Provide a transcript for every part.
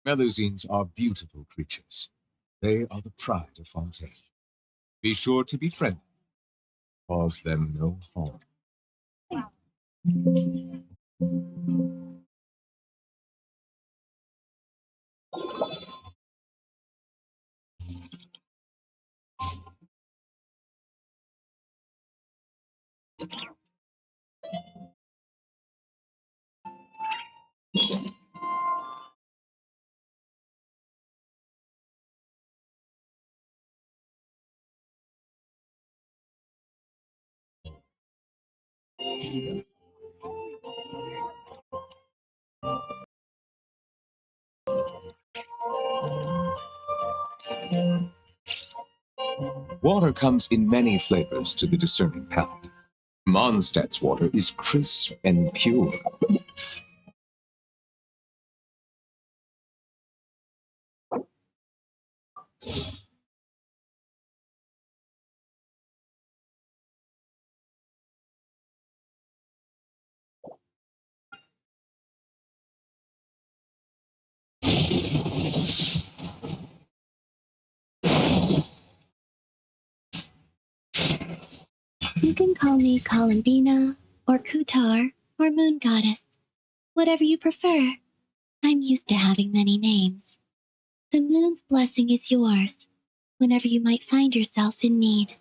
Melusines are beautiful creatures. They are the pride of Fontaine. Be sure to be friendly. Cause them no harm. Water comes in many flavors to the discerning palate. Mondstadt's water is crisp and pure. You can call me Columbina, or Kutar, or Moon Goddess. Whatever you prefer. I'm used to having many names. The moon's blessing is yours, whenever you might find yourself in need.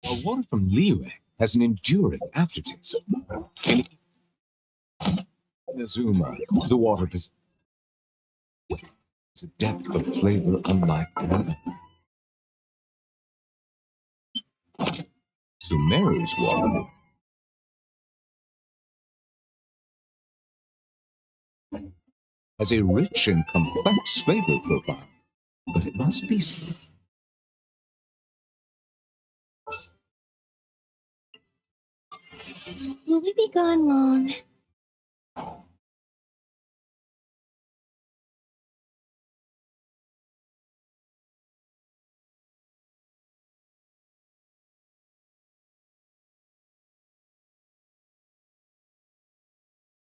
While water from Liyue has an enduring aftertaste. In Inazuma, the water possesses a depth of flavor unlike any other. Sumeru's water has a rich and complex flavor profile, but it must be Will we be gone long?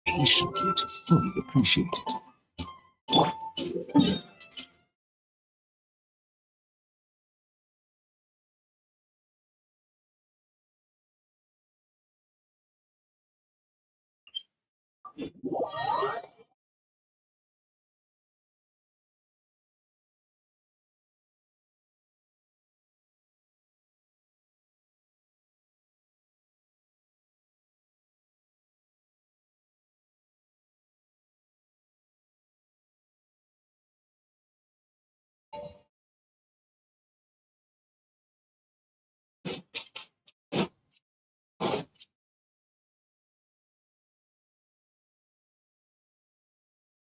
patiently to fully appreciate it.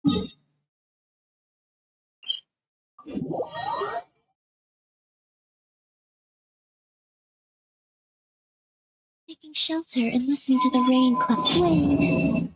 Taking shelter and listening to the rain clap swing.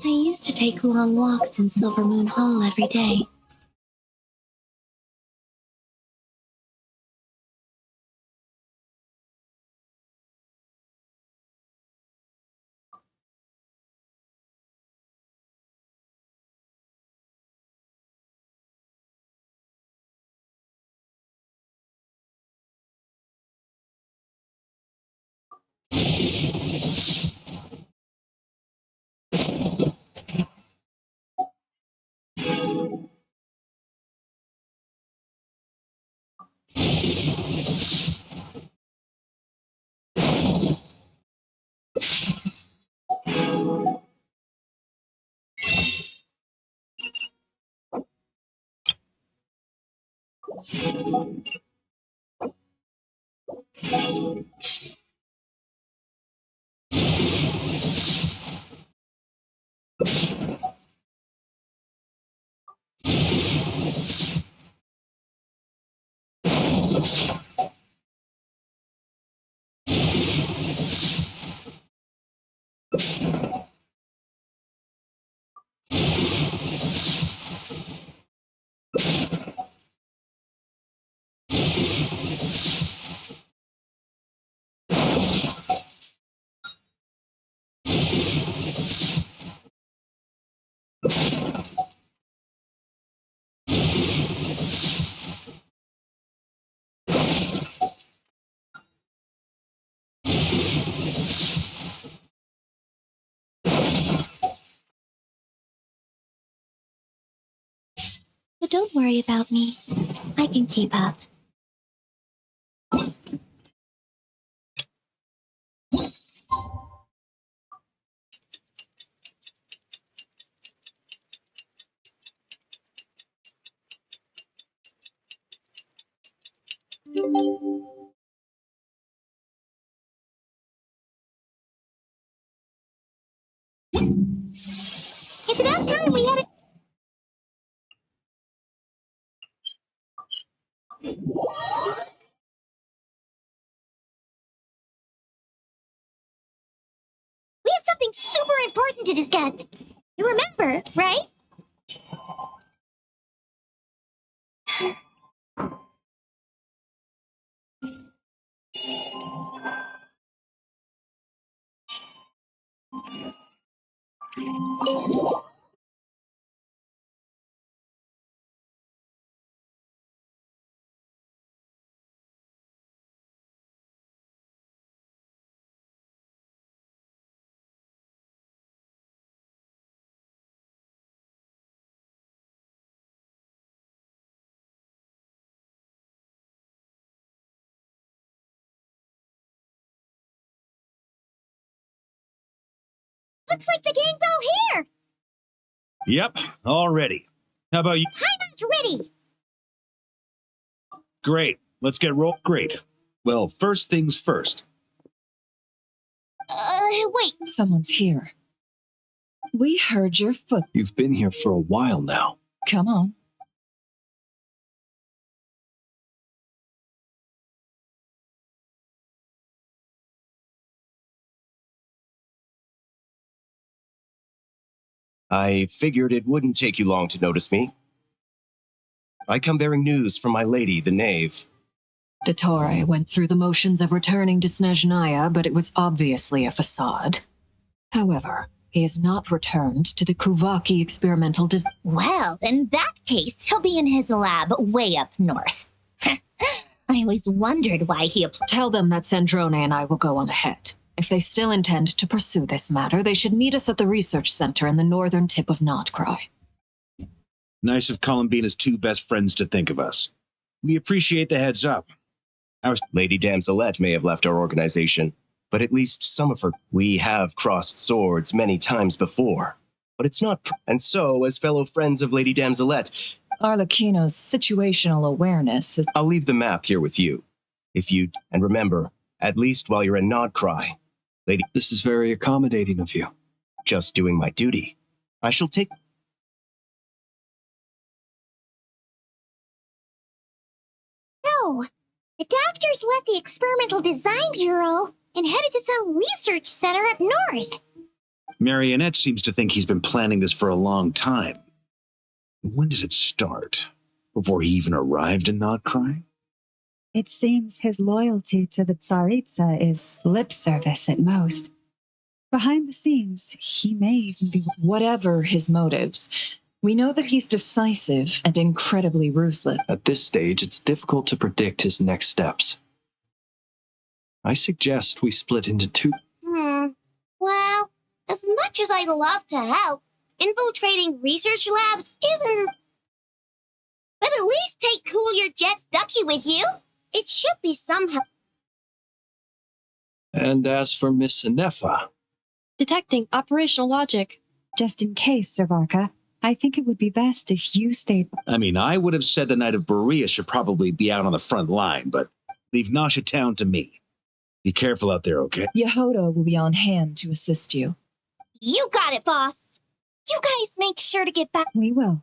I used to take long walks in Silver Moon Hall every day. So don't worry about me. I can keep up. It's about time we had a... We have something super important to discuss. You remember, right? Looks like the gang's all here. Yep, all ready. How about you? I'm not ready. Great. Let's get Great. Well, first things first. Wait. Someone's here. We heard your foot. You've been here for a while now. Come on. I figured it wouldn't take you long to notice me. I come bearing news from my lady, the knave. Dottore went through the motions of returning to Snezhnaya, but it was obviously a facade. However, he has not returned to the Kuvaki experimental Well, in that case, he'll be in his lab way up north. I always wondered why he Tell them that Sandrone and I will go on ahead. If they still intend to pursue this matter, they should meet us at the research center in the northern tip of Notcry. Nice of Columbina's two best friends to think of us. We appreciate the heads up. Our Lady Damselette may have left our organization, but at least some of her. We have crossed swords many times before, but it's not. And so, as fellow friends of Lady Damselette, Arlecchino's situational awareness is... I'll leave the map here with you. And remember, at least while you're in Nodcry, Lady... This is very accommodating of you. Just doing my duty. I shall take... No, the doctors left the Experimental Design Bureau and headed to some research center up north. Marionette seems to think he's been planning this for a long time. When did it start? Before he even arrived in Nodcry? It seems his loyalty to the Tsaritsa is lip service at most. Behind the scenes, he may even be... Whatever his motives, we know that he's decisive and incredibly ruthless. At this stage, it's difficult to predict his next steps. I suggest we split into two. Well, as much as I'd love to help, infiltrating research labs isn't... But at least take Coolier Jet's ducky with you. It should be somehow... And as for Miss Inefa... Detecting operational logic. Just in case, Sir Varka, I think it would be best if you stayed... I mean, I would have said the Knight of Berea should probably be out on the front line, but leave Nasha Town to me. Be careful out there, okay? Yehoda will be on hand to assist you. You got it, boss. You guys make sure to get back... We will.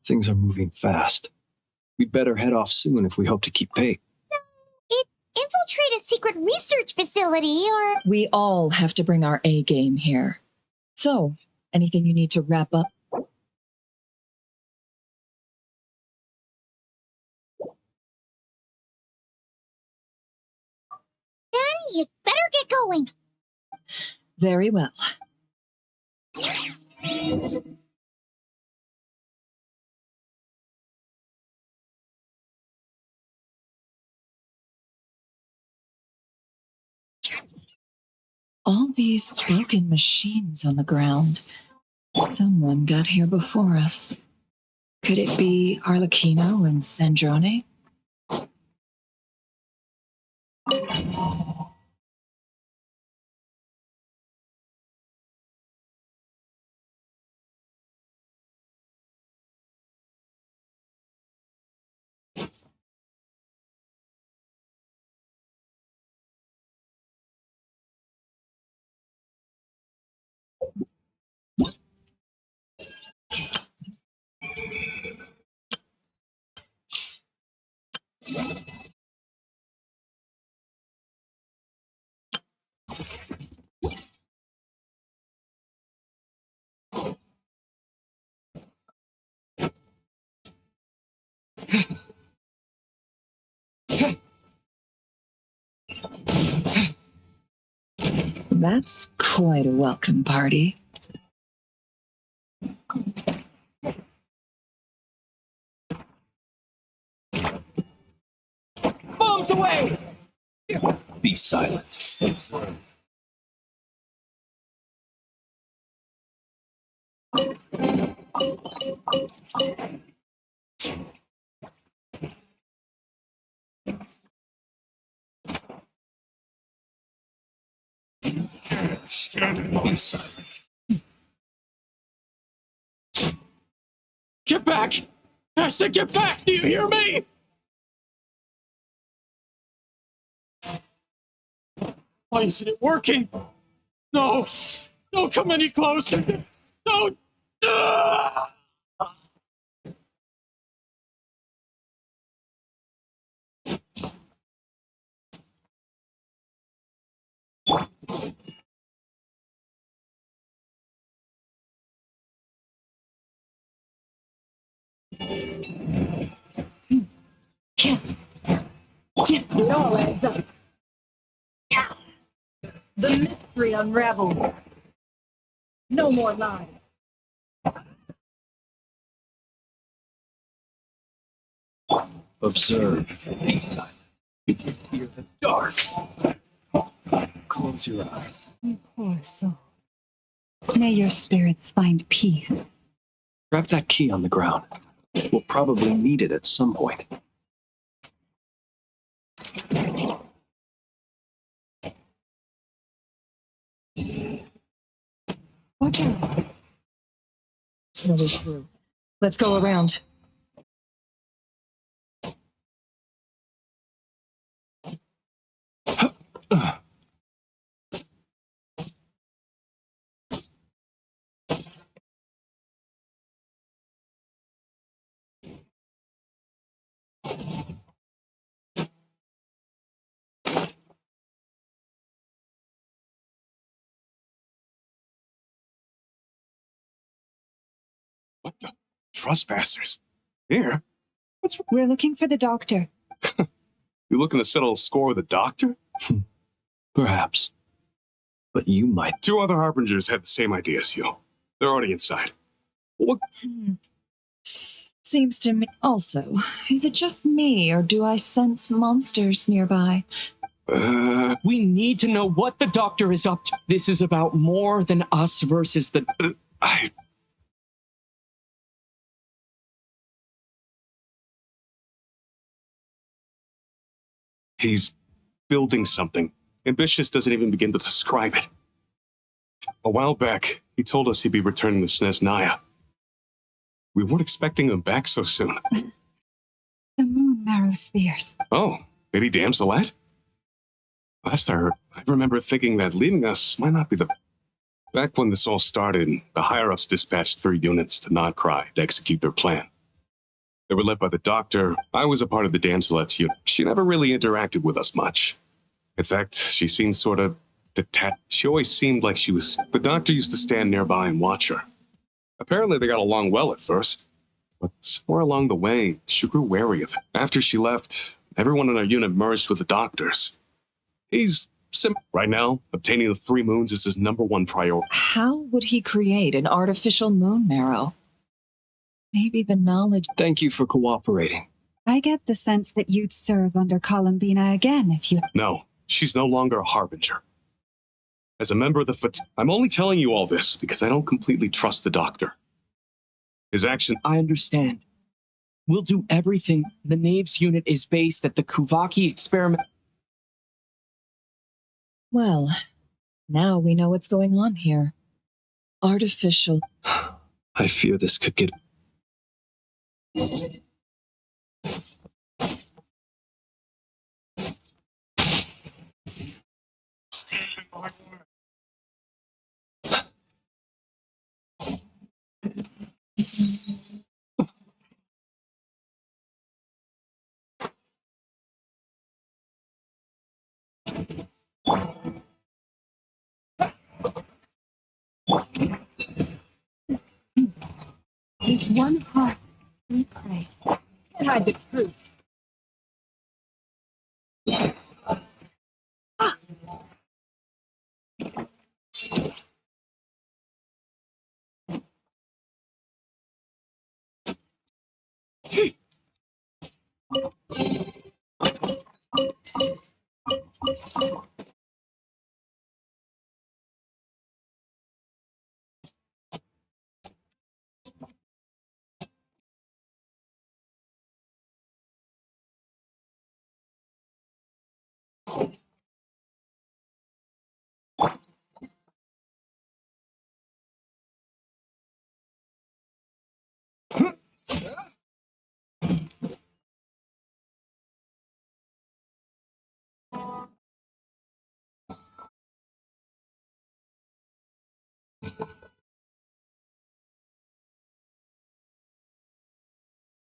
Things are moving fast. We'd better head off soon if we hope to keep pace. Infiltrate a secret research facility, or... We all have to bring our A game here. So, anything you need to wrap up? Then you'd better get going. Very well. All these broken machines on the ground. Someone got here before us. Could it be Arlecchino and Sandrone? That's quite a welcome party. Bombs away! Be silent. Be silent. Get back! I said get back! Do you hear me? Why isn't it working? No! Don't come any closer! Don't! Ah! It all adds up. The mystery unraveled. No more lies. Observe. Be silent. You can hear the dark. Close your eyes. You poor soul. May your spirits find peace. Grab that key on the ground. We'll probably need it at some point. Watch out. Snow is through. Let's go around. What the? Trespassers. Here? We're looking for the doctor. You looking to settle a score with a doctor? Perhaps. But you might. Two other harbingers had the same idea as you. They're already inside. What? Seems to me. Also, is it just me, or do I sense monsters nearby? We need to know what the doctor is up to. This is about more than us versus the... He's building something. Ambitious doesn't even begin to describe it. A while back, he told us he'd be returning to Snezhnaya. We weren't expecting him back so soon. The moon marrow spheres. Oh, Lady Damselette? Last I heard, I remember thinking that leaving us might not be the... Back when this all started, the higher-ups dispatched 3 units to Nodcry to execute their plan. They were led by the doctor. I was a part of the Damselette's unit. She never really interacted with us much. In fact, she seemed sort of detached. She always seemed like she was... The doctor used to stand nearby and watch her. Apparently they got along well at first, but somewhere along the way, she grew wary of it. After she left, everyone in our unit merged with the doctors. He's right now, obtaining the 3 moons is his #1 priority. How would he create an artificial moon marrow? Maybe the knowledge... Thank you for cooperating. I get the sense that you'd serve under Columbina again if you... No, she's no longer a harbinger. As a member of the I'm only telling you all this because I don't completely trust the doctor. His action... I understand. We'll do everything. The Knaves unit is based at the Kuvaki experiment. Well, now we know what's going on here. Artificial... I fear this could get... With one heart, we pray. Can't hide the truth.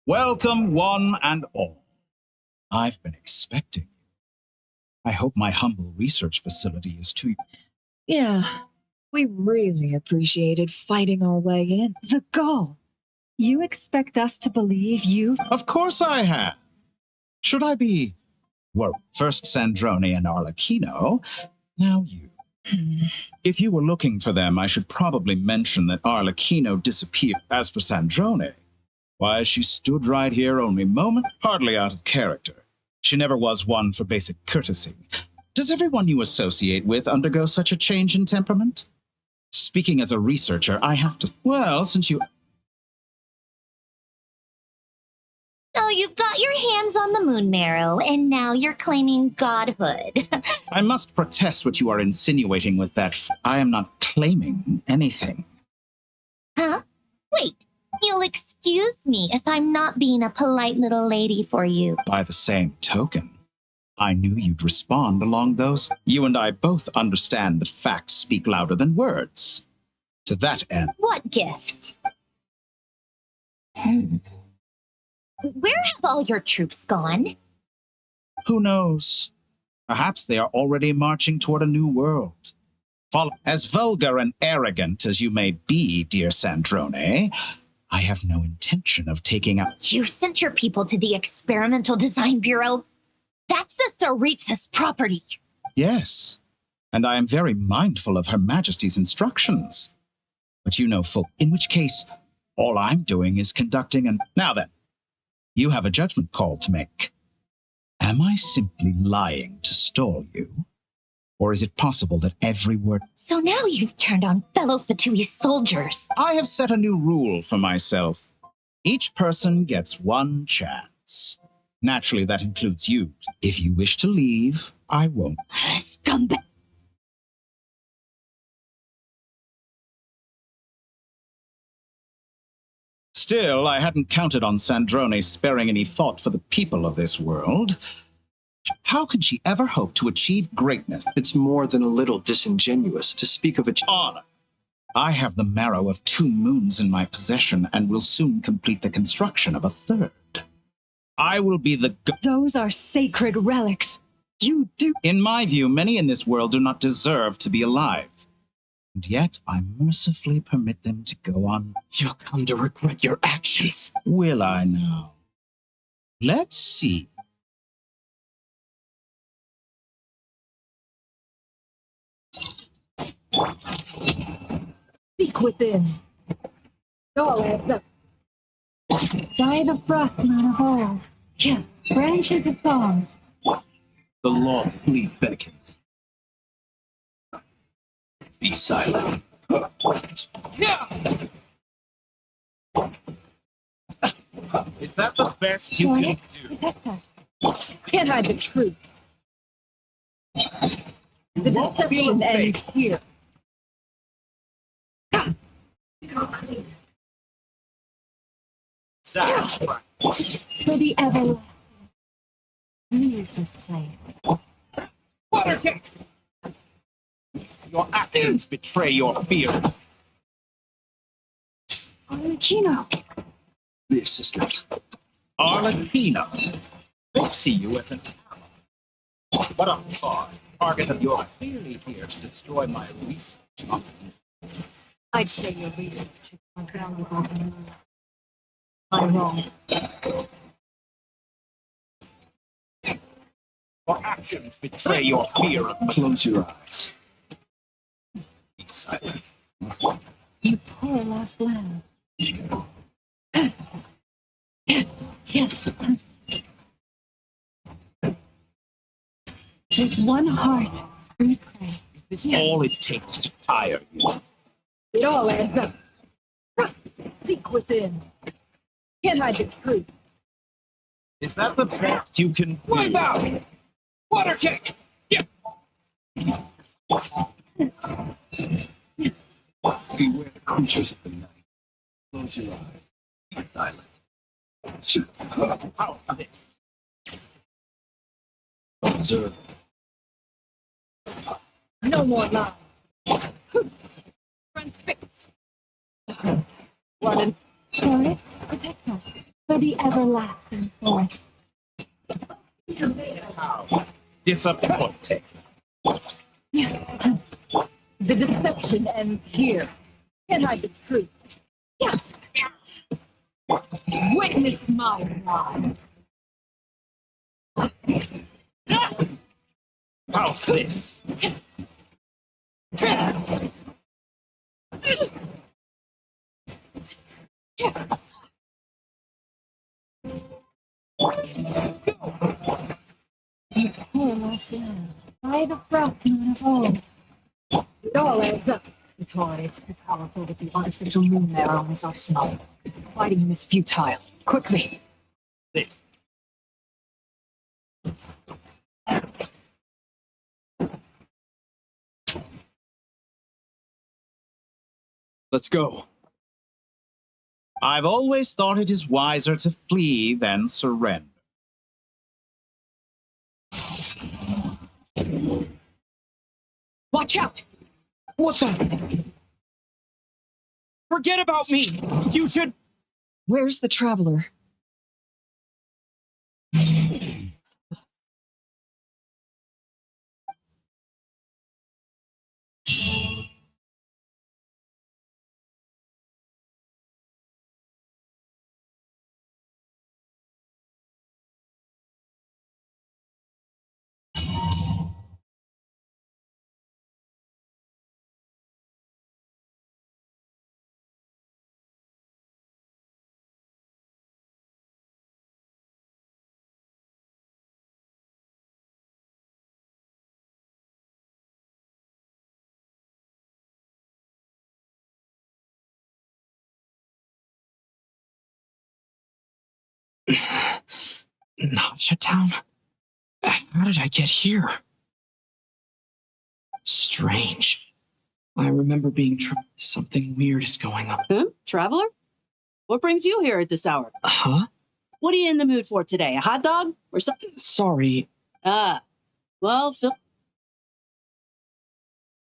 Welcome, one and all. I've been expecting you. I hope my humble research facility is too... Yeah, we really appreciated fighting our way in. The goal. You expect us to believe you... Of course I have. Should I be worried? First Sandrone and Arlecchino, now you. If you were looking for them, I should probably mention that Arlecchino disappeared. As for Sandrone, why, she stood right here only moment, hardly out of character. She never was one for basic courtesy. Does everyone you associate with undergo such a change in temperament? Speaking as a researcher, I have to... Well, since you... So you've got your hands on the moon marrow, and now you're claiming godhood. I must protest what you are insinuating with that. I am not claiming anything. Huh? Wait, you'll excuse me if I'm not being a polite little lady for you. By the same token, I knew you'd respond along those. You and I both understand that facts speak louder than words. To that end... What gift? Where have all your troops gone? Who knows? Perhaps they are already marching toward a new world. As vulgar and arrogant as you may be, dear Sandrone, I have no intention of taking out... You sent your people to the Experimental Design Bureau? That's the Tsaritsa's property. Yes, and I am very mindful of Her Majesty's instructions. But you know full... In which case, all I'm doing is conducting an... Now then, you have a judgment call to make. Am I simply lying to stall you? Or is it possible that every word... So now you've turned on fellow Fatui soldiers. I have set a new rule for myself. Each person gets one chance. Naturally, that includes you. If you wish to leave, I won't. Scumbag. Still, I hadn't counted on Sandrone sparing any thought for the people of this world. How can she ever hope to achieve greatness? It's more than a little disingenuous to speak of honor. I have the marrow of 2 moons in my possession and will soon complete the construction of a 3rd. I will be the... Those are sacred relics. You do... In my view, many in this world do not deserve to be alive. And yet, I mercifully permit them to go on. You'll come to regret your actions. Will I now? Let's see. Speak within. By the frost moon of old, yeah, branches of thorn. The law fleet beckons. Be silent. Yeah. Is that the best you can do? Protect us. Can't hide the truth. The deception ends here. For the everlasting. Leave this place. Water tank! Your actions betray your fear. Arlecchino. The assistants. Arlecchino. They see you as an ally. What a far target of yours. Clearly here to destroy my research. I'd say your research is more valuable than mine. I'm wrong. Your actions betray your fear. Close your eyes. Be silent. You poor lost lamb. Yes. With one heart, we pray. Is this all it takes to tire you? It all adds up. Trust, seek within. Can't hide the truth. Is that the best you can do? Wipe out! Water tank! Yeah. Beware the creatures of the night. Close your eyes. Be silent. How's this? Observe. No more lies. Transfixed. Warden. Forest, protect us for the everlasting forest. Disappointing. The deception ends here. Can't hide the truth. Yes. Witness my lies. How's this? Poor Marcel. By the broken of all. It all adds up. The Torah is too powerful with the artificial moon there on his arsenal. Fighting him is futile. Quickly. Let's go. I've always thought it is wiser to flee than surrender. Watch out! What the? Forget about me! You should... Where's the traveler? Nausea Town? How did I get here? Strange. I remember being something weird is going on. Huh? Traveler? What brings you here at this hour? Huh? What are you in the mood for today? A hot dog or something? Sorry. Well, Phil.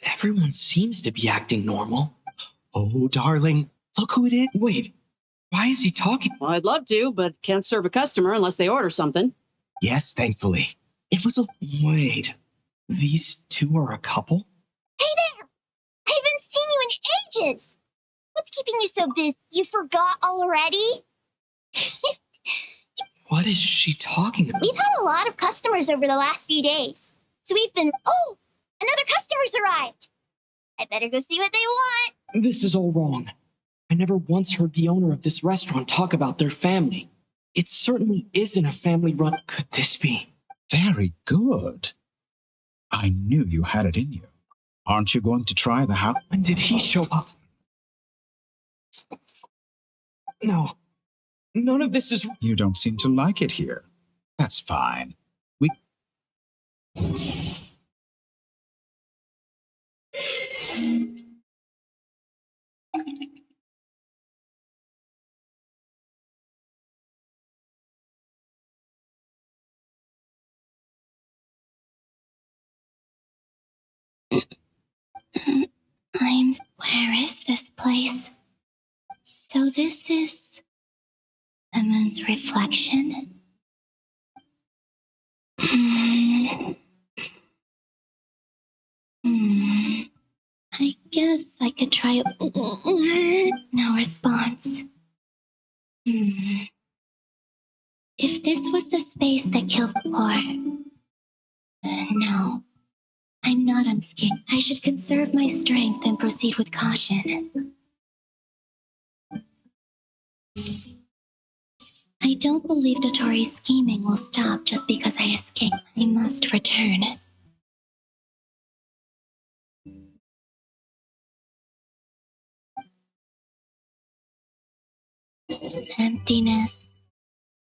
Everyone seems to be acting normal. Oh, darling, look who it is. Wait, why is he talking? Well, I'd love to, but can't serve a customer unless they order something. Yes, thankfully. It was a... Wait, these two are a couple? Hey there! I haven't seen you in ages! What's keeping you so busy? You forgot already? What is she talking about? We've had a lot of customers over the last few days. So we've been... Oh! Another customer's arrived! I better go see what they want. This is all wrong. I never once heard the owner of this restaurant talk about their family. It certainly isn't a family run. Could this be? Very good. I knew you had it in you. Aren't you going to try the house? When did he show up? No. None of this is... You don't seem to like it here. That's fine. We... Where is this place? So this is the moon's reflection? I guess I could try it. No response. If this was the space that killed the poor... No. I'm not unscared. I should conserve my strength and proceed with caution. I don't believe Dotori's scheming will stop just because I escape. I must return. Emptiness.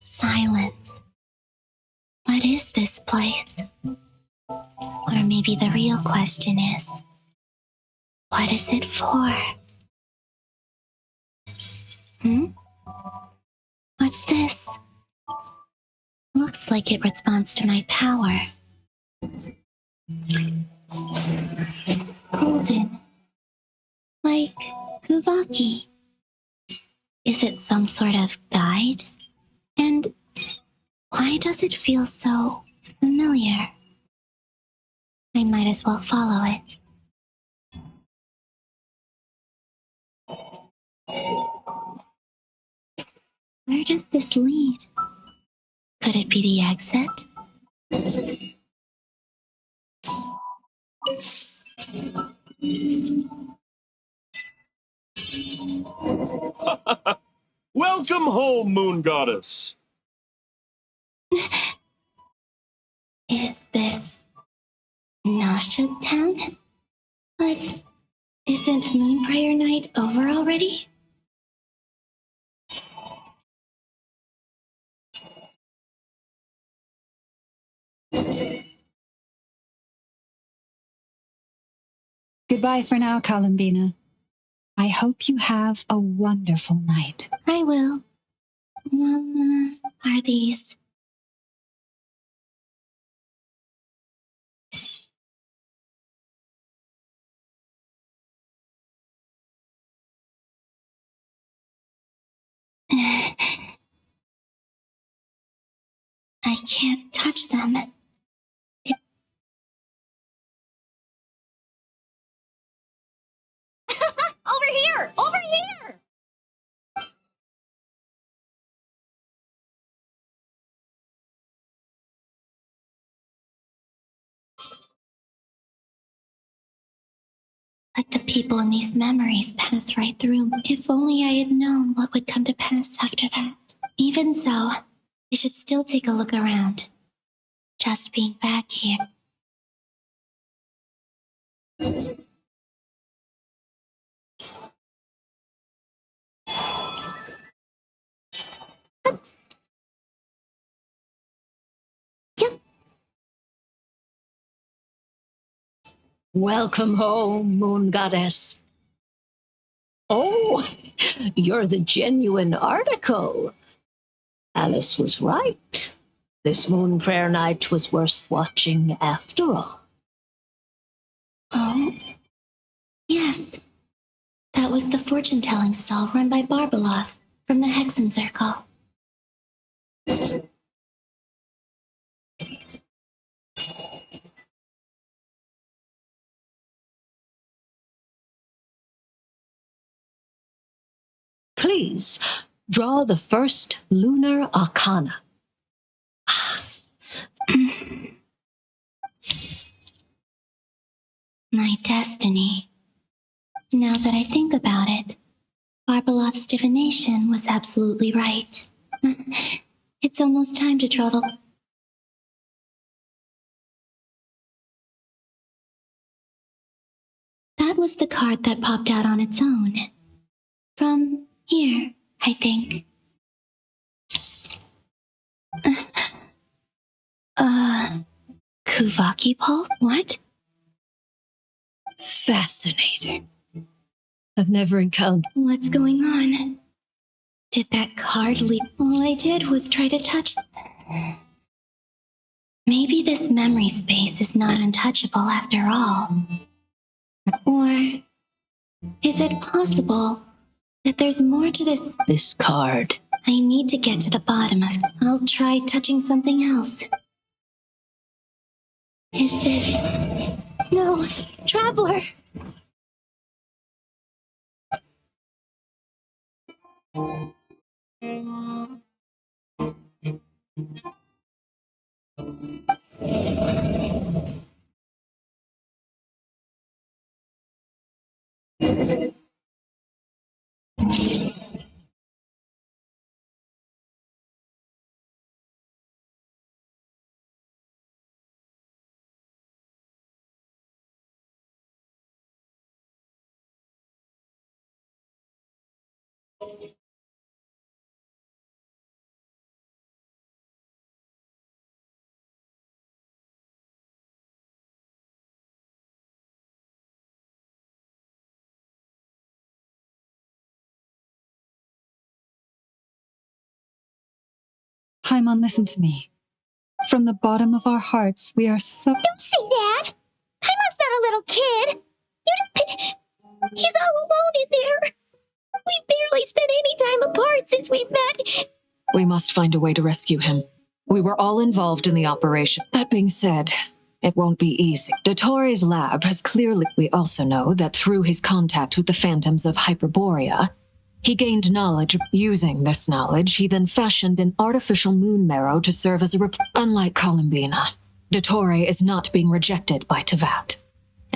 Silence. What is this place? Or maybe the real question is, what is it for? What's this? Looks like it responds to my power. Golden. Like Kuvaki. Is it some sort of guide? And why does it feel so familiar? I might as well follow it. Where does this lead? Could it be the exit? Welcome home, Moon Goddess. Is this Nasha Town? But isn't Moon Prayer Night over already? Goodbye for now, Columbina. I hope you have a wonderful night. I will. Are these? I can't touch them. Over here! Over here! Let the people in these memories pass right through. If only I had known what would come to pass after that. Even so, I should still take a look around. Just being back here. Welcome home, Moon Goddess. Oh, you're the genuine article. Alice was right. This Moon Prayer Night was worth watching after all. Oh, yes. That was the fortune-telling stall run by Barbeloth from the Hexen Circle. Please, draw the first lunar arcana. My destiny. Now that I think about it, Barbeloth's divination was absolutely right. It's almost time to draw the... That was the card that popped out on its own. From here, I think. Kuvaki Pulse? What? Fascinating. I've never encountered... What's going on? Did that card leap? All I did was try to touch... Maybe this memory space is not untouchable after all. Or is it possible that there's more to this card? I need to get to the bottom of it. I'll try touching something else. Is this... No, Traveler! Paimon, listen to me. From the bottom of our hearts, we are so... Don't say that! Paimon's not a little kid! He's all alone in there! We barely spent any time apart since we met! We must find a way to rescue him. We were all involved in the operation. That being said, it won't be easy. Dottore lab has clearly... We also know that through his contact with the phantoms of Hyperborea, he gained knowledge. Using this knowledge, he then fashioned an artificial moon marrow to serve as a Unlike Columbina, Dottore is not being rejected by Teyvat.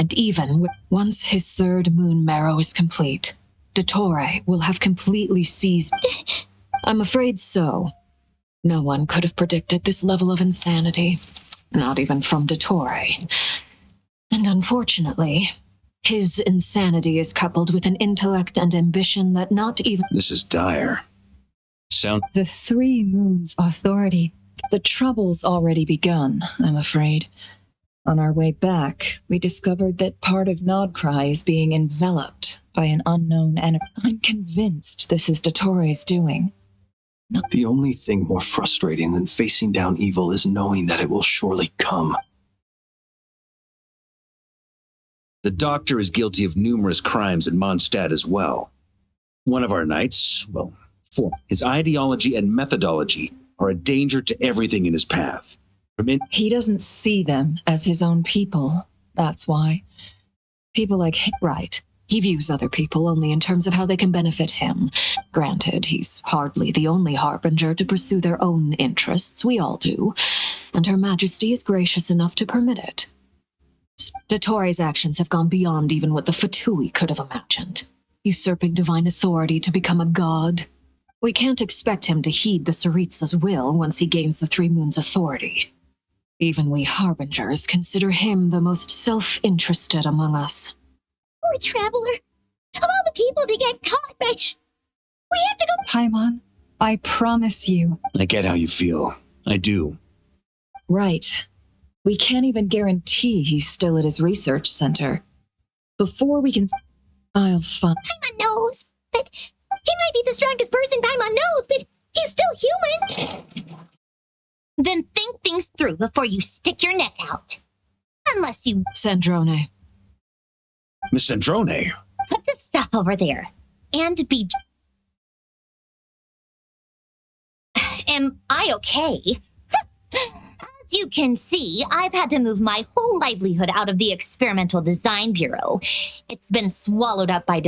And even once his third moon marrow is complete, Dottore will have completely seized. I'm afraid so. No one could have predicted this level of insanity, not even from Dottore. And unfortunately, his insanity is coupled with an intellect and ambition that not even... This is dire. The Three Moons Authority. The trouble's already begun, I'm afraid. On our way back, we discovered that part of Nodcry is being enveloped by an unknown enemy. I'm convinced this is Dottore's doing. The only thing more frustrating than facing down evil is knowing that it will surely come. The doctor is guilty of numerous crimes in Mondstadt as well. One of our knights, his ideology and methodology are a danger to everything in his path. He doesn't see them as his own people, that's why. People like him, right. He views other people only in terms of how they can benefit him. Granted, he's hardly the only harbinger to pursue their own interests. We all do. And Her Majesty is gracious enough to permit it. Dottore's actions have gone beyond even what the Fatui could have imagined. Usurping divine authority to become a god. We can't expect him to heed the Tsaritsa's will once he gains the Three Moons' authority. Even we harbingers consider him the most self-interested among us. Poor traveler. Of all the people to get caught by... We have to go... Paimon, I promise you. I get how you feel. I do. Right. We can't even guarantee he's still at his research center. Before we can... I'll find... Paimon knows, but... He might be the strongest person Paimon knows, but he's still human. Then think things through before you stick your neck out. Unless you... Sandrone. Miss Sandrone? Put the stuff over there. And be... Am I okay? As you can see, I've had to move my whole livelihood out of the Experimental Design Bureau. It's been swallowed up by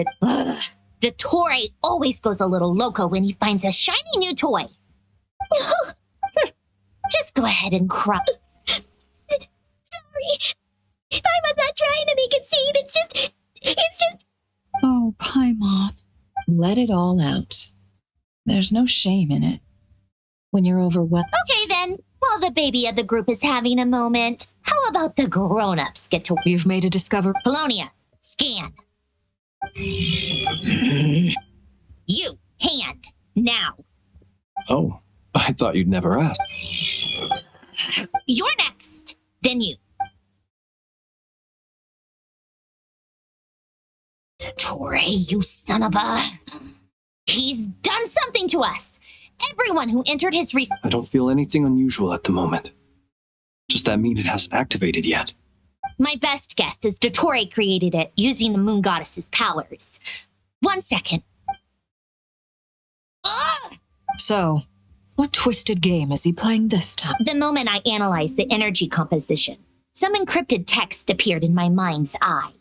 Dottore always goes a little loco when he finds a shiny new toy. Just go ahead and cry. Sorry. Paimon's not trying to make it seem. It's just... Oh, Paimon. Let it all out. There's no shame in it. When you're overwhelmed... Okay, then. While the baby of the group is having a moment, how about the grown-ups get to... You've made a discovery. Polonia, scan. You, hand, now. Oh, I thought you'd never ask. You're next, then you. Dottore, you son of a... He's done something to us. Everyone who entered his I don't feel anything unusual at the moment. Does that mean it hasn't activated yet? My best guess is Dottore created it using the Moon Goddess's powers. 1 second. Ugh! So, what twisted game is he playing this time? The moment I analyzed the energy composition, some encrypted text appeared in my mind's eye.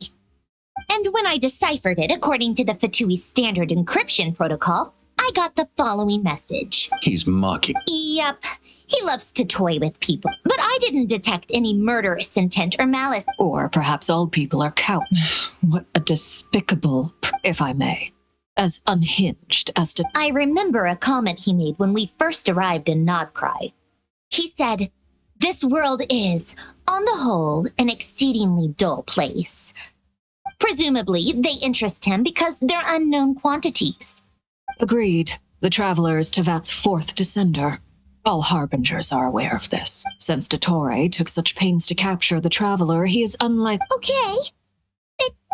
And when I deciphered it according to the Fatui standard encryption protocol, I got the following message. He's mocking. Yep. He loves to toy with people, but I didn't detect any murderous intent or malice. Or perhaps all people are cowards. What a despicable, if I may, as unhinged as to... I remember a comment he made when we first arrived in Nodcry. He said, "This world is, on the whole, an exceedingly dull place." Presumably, they interest him because they're unknown quantities. Agreed. The Traveler is Teyvat's fourth descender. All harbingers are aware of this. Since Dottore took such pains to capture the Traveler, he is unlike... Okay.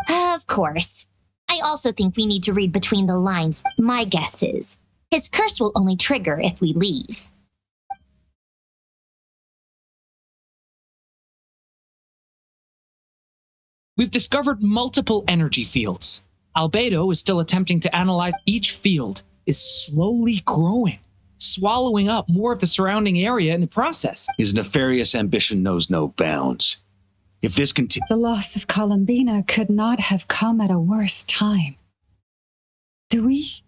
Of course. I also think we need to read between the lines. My guess is, his curse will only trigger if we leave. We've discovered multiple energy fields. Albedo is still attempting to analyze. Each field is slowly growing, swallowing up more of the surrounding area in the process. His nefarious ambition knows no bounds. If this continues... The loss of Columbina could not have come at a worse time. Do we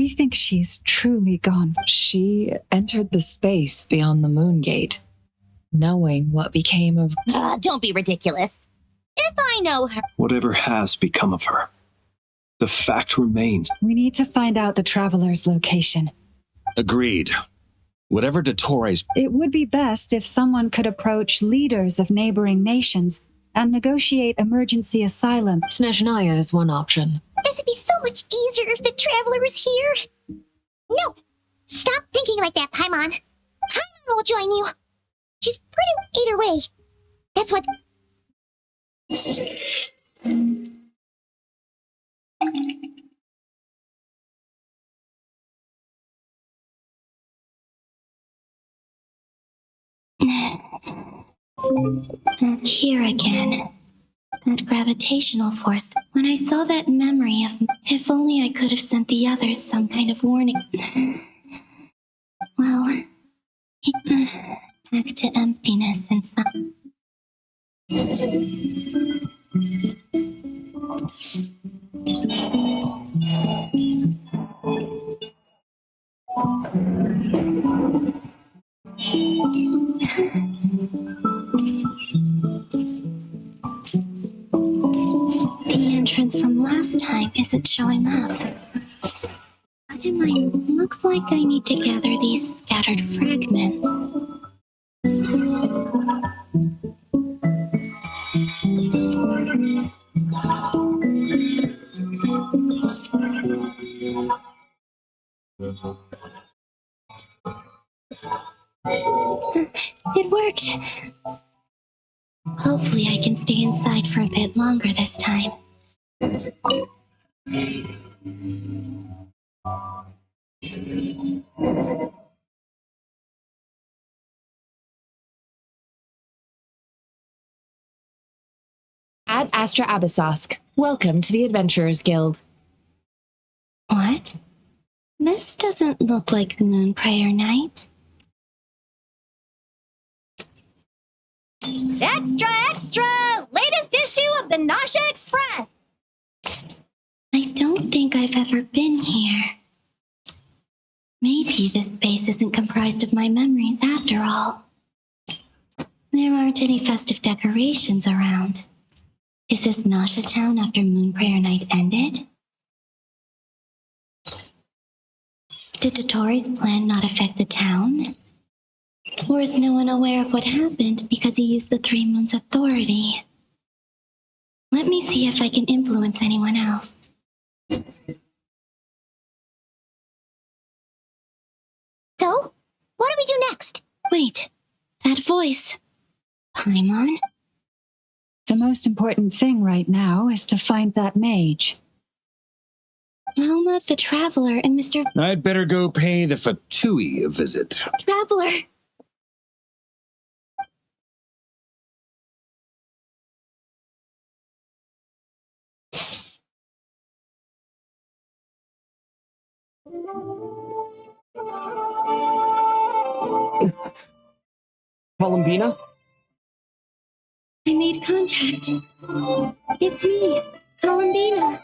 think she's truly gone? She entered the space beyond the Moon Gate, knowing what became of... Don't be ridiculous. If I know her. Whatever has become of her, the fact remains. We need to find out the traveler's location. Agreed. Whatever Dottores... It would be best if someone could approach leaders of neighboring nations and negotiate emergency asylum. Snezhnaya is one option. This would be so much easier if the traveler was here. No! Stop thinking like that, Paimon. Paimon will join you. She's pretty either way. That's what... Here again. That gravitational force. When I saw that memory of... If only I could have sent the others some kind of warning. Well... Back to emptiness and some... The entrance from last time isn't showing up. What am I? Looks like I need to gather these scattered fragments. It worked. Hopefully I can stay inside for a bit longer this time. Ad Astra Abyssosk. Welcome to the Adventurers Guild. What? This doesn't look like Moon Prayer Night. Extra, extra! Latest issue of the Nausea Express! I don't think I've ever been here. Maybe this space isn't comprised of my memories after all. There aren't any festive decorations around. Is this Nausea Town after Moon Prayer Night ended? Did Dottores' plan not affect the town? Or is no one aware of what happened because he used the Three Moons' authority? Let me see if I can influence anyone else. So, what do we do next? Wait, that voice. Paimon? The most important thing right now is to find that mage. Alma, the Traveler, and Mr. I'd better go pay the Fatui a visit. Traveler! Columbina? I made contact. It's me, Columbina.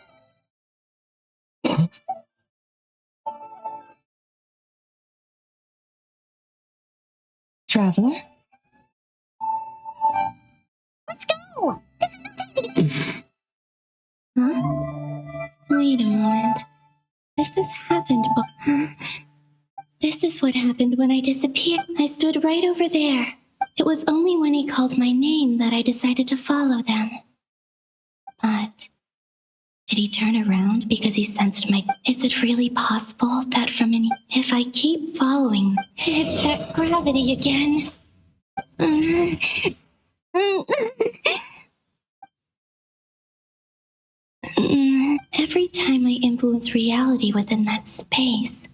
Traveler? Let's go! This is no time to be... Huh? Wait a moment. This has happened before. This is what happened when I disappeared. I stood right over there. It was only when he called my name that I decided to follow them. But... did he turn around because he sensed my... Is it really possible that from any... If I keep following... It's that gravity again. Every time I influence reality within that space,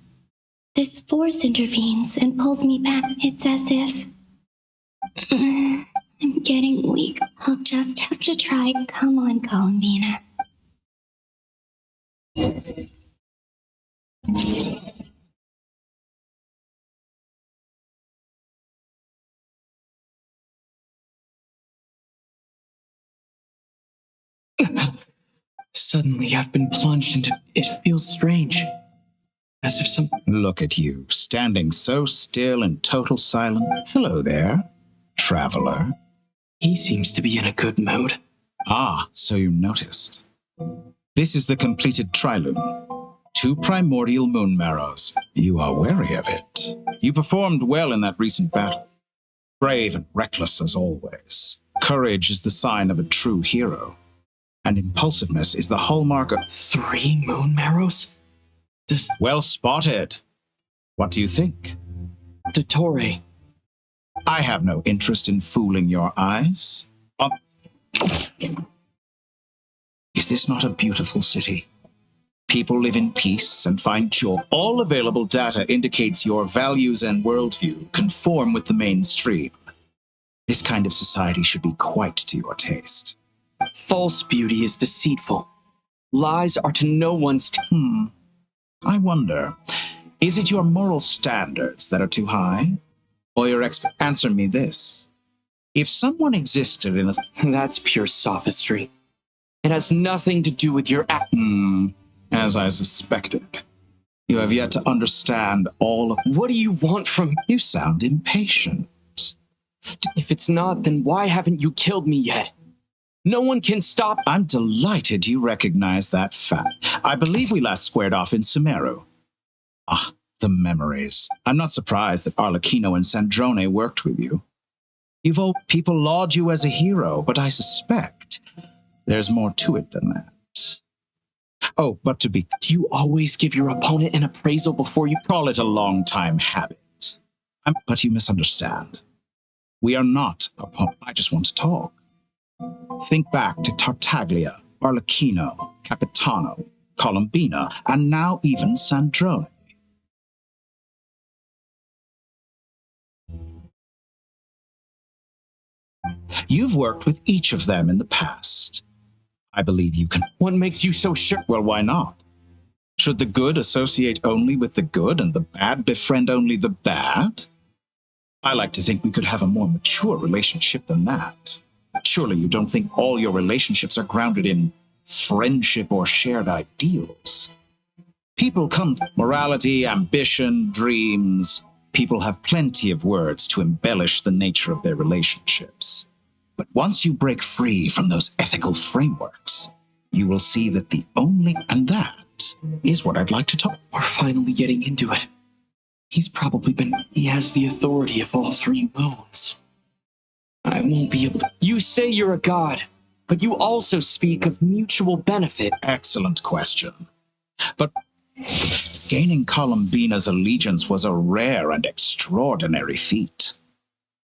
this force intervenes and pulls me back. It's as if... I'm getting weak. I'll just have to try. Come on, Columbina. Suddenly, I've been plunged into... It feels strange. As if some... Look at you, standing so still in total silence. Hello there, traveler. He seems to be in a good mood. Ah, so you noticed. This is the completed trilune. 2 primordial moon marrows. You are wary of it. You performed well in that recent battle. Brave and reckless as always. Courage is the sign of a true hero. And impulsiveness is the hallmark of 3 moon marrows? Well spotted. What do you think? Dottore. I have no interest in fooling your eyes. Is this not a beautiful city? People live in peace and find joy. All available data indicates your values and worldview conform with the mainstream. This kind of society should be quite to your taste. False beauty is deceitful. Lies are to no one's I wonder, is it your moral standards that are too high? Or your Answer me this. If someone existed in a... That's pure sophistry. It has nothing to do with your As I suspected. You have yet to understand all of... What do you want from... You sound impatient. If it's not, then why haven't you killed me yet? No one can stop... I'm delighted you recognize that fact. I believe we last squared off in Sumeru. Ah, the memories. I'm not surprised that Arlecchino and Sandrone worked with you. People laud you as a hero, but I suspect there's more to it than that. Oh, but do you always give your opponent an appraisal before you... Call it a long-time habit. But you misunderstand. We are not opponents. I just want to talk. Think back to Tartaglia, Arlecchino, Capitano, Columbina, and now even Sandrone. You've worked with each of them in the past. I believe you can... What makes you so sure? Well, why not? Should the good associate only with the good and the bad befriend only the bad? I like to think we could have a more mature relationship than that. Surely you don't think all your relationships are grounded in friendship or shared ideals? People come to morality, ambition, dreams. People have plenty of words to embellish the nature of their relationships. But once you break free from those ethical frameworks, you will see that the only... And that is what I'd like to talk... We're finally getting into it. He has the authority of all 3 moons. I won't be able to... You say you're a god, but you also speak of mutual benefit. Excellent question. But gaining Columbina's allegiance was a rare and extraordinary feat.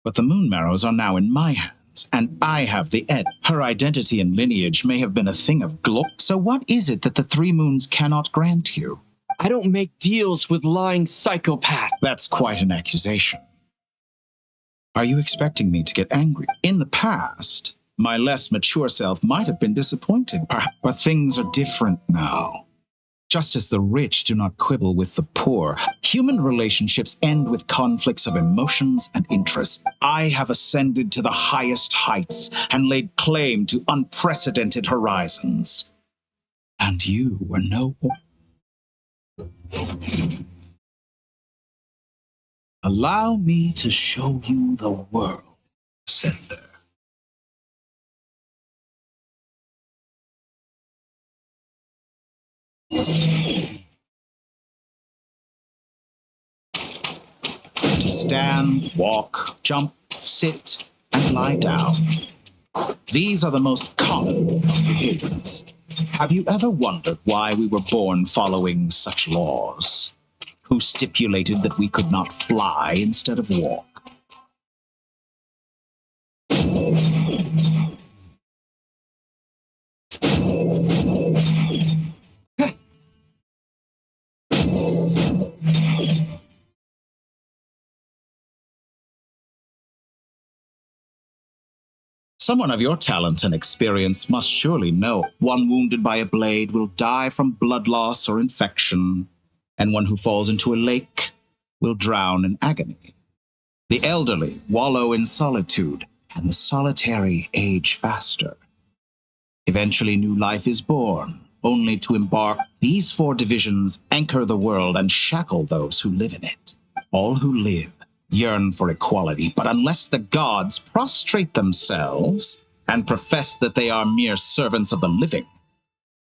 But the moon marrows are now in my hands, and I have the edge. Her identity and lineage may have been a thing of glory. So what is it that the 3 moons cannot grant you? I don't make deals with lying psychopaths. That's quite an accusation. Are you expecting me to get angry? In the past, my less mature self might have been disappointed, but things are different now. Just as the rich do not quibble with the poor, human relationships end with conflicts of emotions and interests. I have ascended to the highest heights and laid claim to unprecedented horizons. And you were no... Allow me to show you the world, Sender. To stand, walk, jump, sit, and lie down. These are the most common of behaviors. Have you ever wondered why we were born following such laws? Who stipulated that we could not fly instead of walk? Someone of your talent and experience must surely know one wounded by a blade will die from blood loss or infection, and one who falls into a lake will drown in agony. The elderly wallow in solitude, and the solitary age faster. Eventually new life is born, only to embark. These 4 divisions anchor the world and shackle those who live in it. All who live yearn for equality, but unless the gods prostrate themselves, and profess that they are mere servants of the living.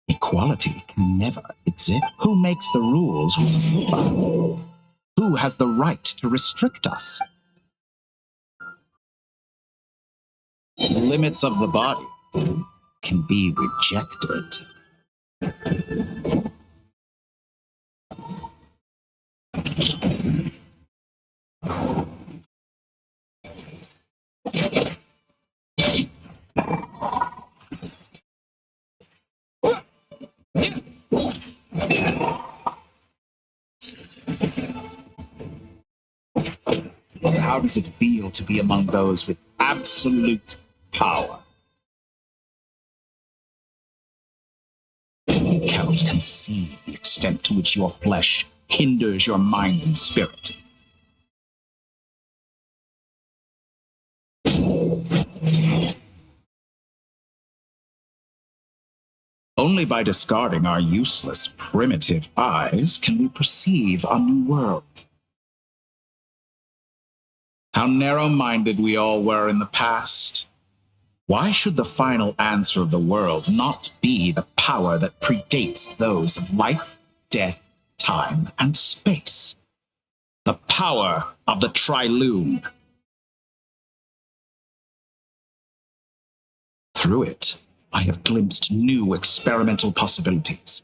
Equality can never exist. Who makes the rules? Who has the right to restrict us? The limits of the body can be rejected. How does it feel to be among those with absolute power? You cannot conceive the extent to which your flesh hinders your mind and spirit. Only by discarding our useless, primitive eyes can we perceive a new world. How narrow-minded we all were in the past. Why should the final answer of the world not be the power that predates those of life, death, time, and space? The power of the Trilune. Through it, I have glimpsed new experimental possibilities.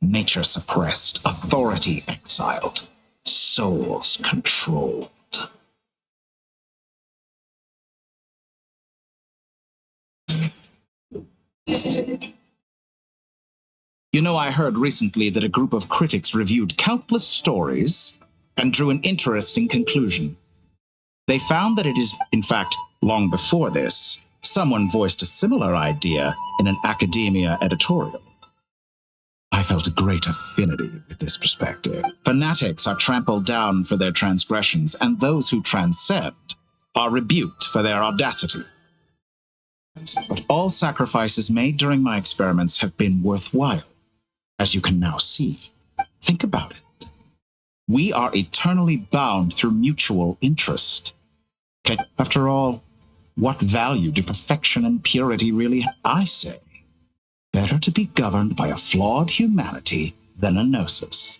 Nature suppressed, authority exiled, souls controlled. You know, I heard recently that a group of critics reviewed countless stories and drew an interesting conclusion. They found that it is, in fact, long before this, someone voiced a similar idea in an academia editorial. I felt a great affinity with this perspective. Fanatics are trampled down for their transgressions, and those who transcend are rebuked for their audacity. But all sacrifices made during my experiments have been worthwhile, as you can now see. Think about it. We are eternally bound through mutual interest. Okay, after all, what value do perfection and purity really have? I say, better to be governed by a flawed humanity than a gnosis.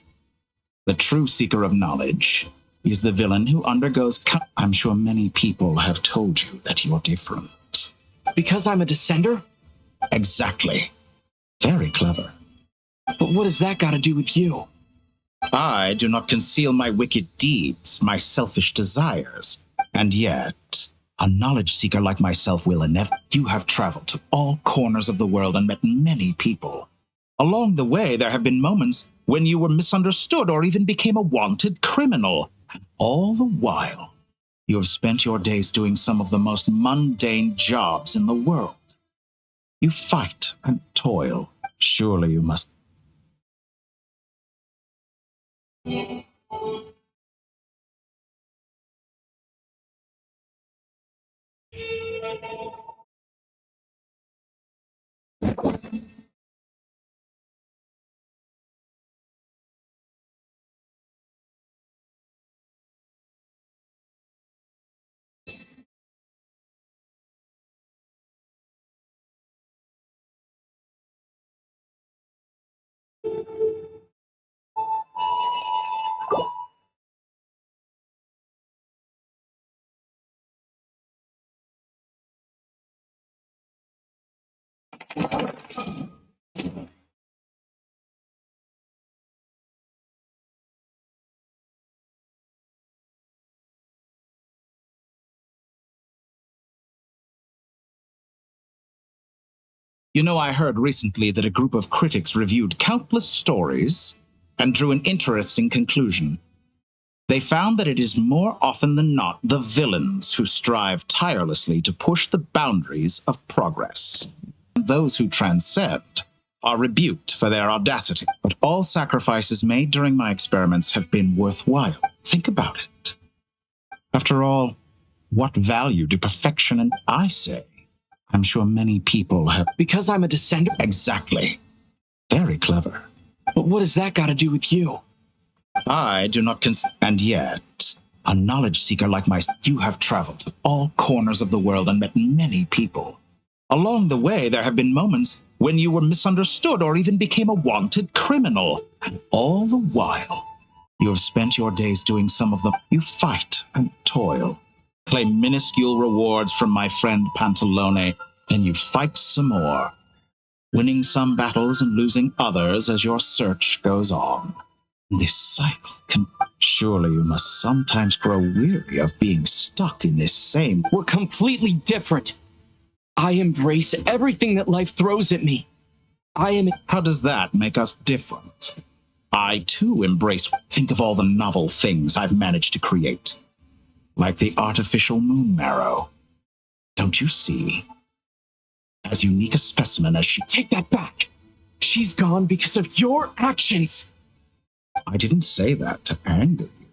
The true seeker of knowledge is the villain who undergoes... I'm sure many people have told you that you're different. Because I'm a descender? Exactly. Very clever. But what has that got to do with you? I do not conceal my wicked deeds, my selfish desires, and yet a knowledge seeker like myself will inevitably. You have traveled to all corners of the world and met many people. Along the way, there have been moments when you were misunderstood or even became a wanted criminal. And all the while, you have spent your days doing some of the most mundane jobs in the world. You fight and toil. Surely you must. You know, I heard recently that a group of critics reviewed countless stories and drew an interesting conclusion. They found that it is more often than not the villains who strive tirelessly to push the boundaries of progress. Those who transcend are rebuked for their audacity. But all sacrifices made during my experiments have been worthwhile. Think about it. After all, what value do perfection and I say? I'm sure many people have... Because I'm a descender? Exactly. Very clever. But what has that got to do with you? I do not and yet, a knowledge seeker like myself, you have traveled to all corners of the world and met many people. Along the way, there have been moments when you were misunderstood or even became a wanted criminal. And all the while, you have spent your days doing some of them. You fight and toil, claim minuscule rewards from my friend Pantalone, then you fight some more, winning some battles and losing others as your search goes on. This cycle can... Surely you must sometimes grow weary of being stuck in this same... We're completely different. I embrace everything that life throws at me. How does that make us different? I, too, embrace... Think of all the novel things I've managed to create. Like the artificial moon marrow. Don't you see? As unique a specimen as she... Take that back. She's gone because of your actions. I didn't say that to anger you.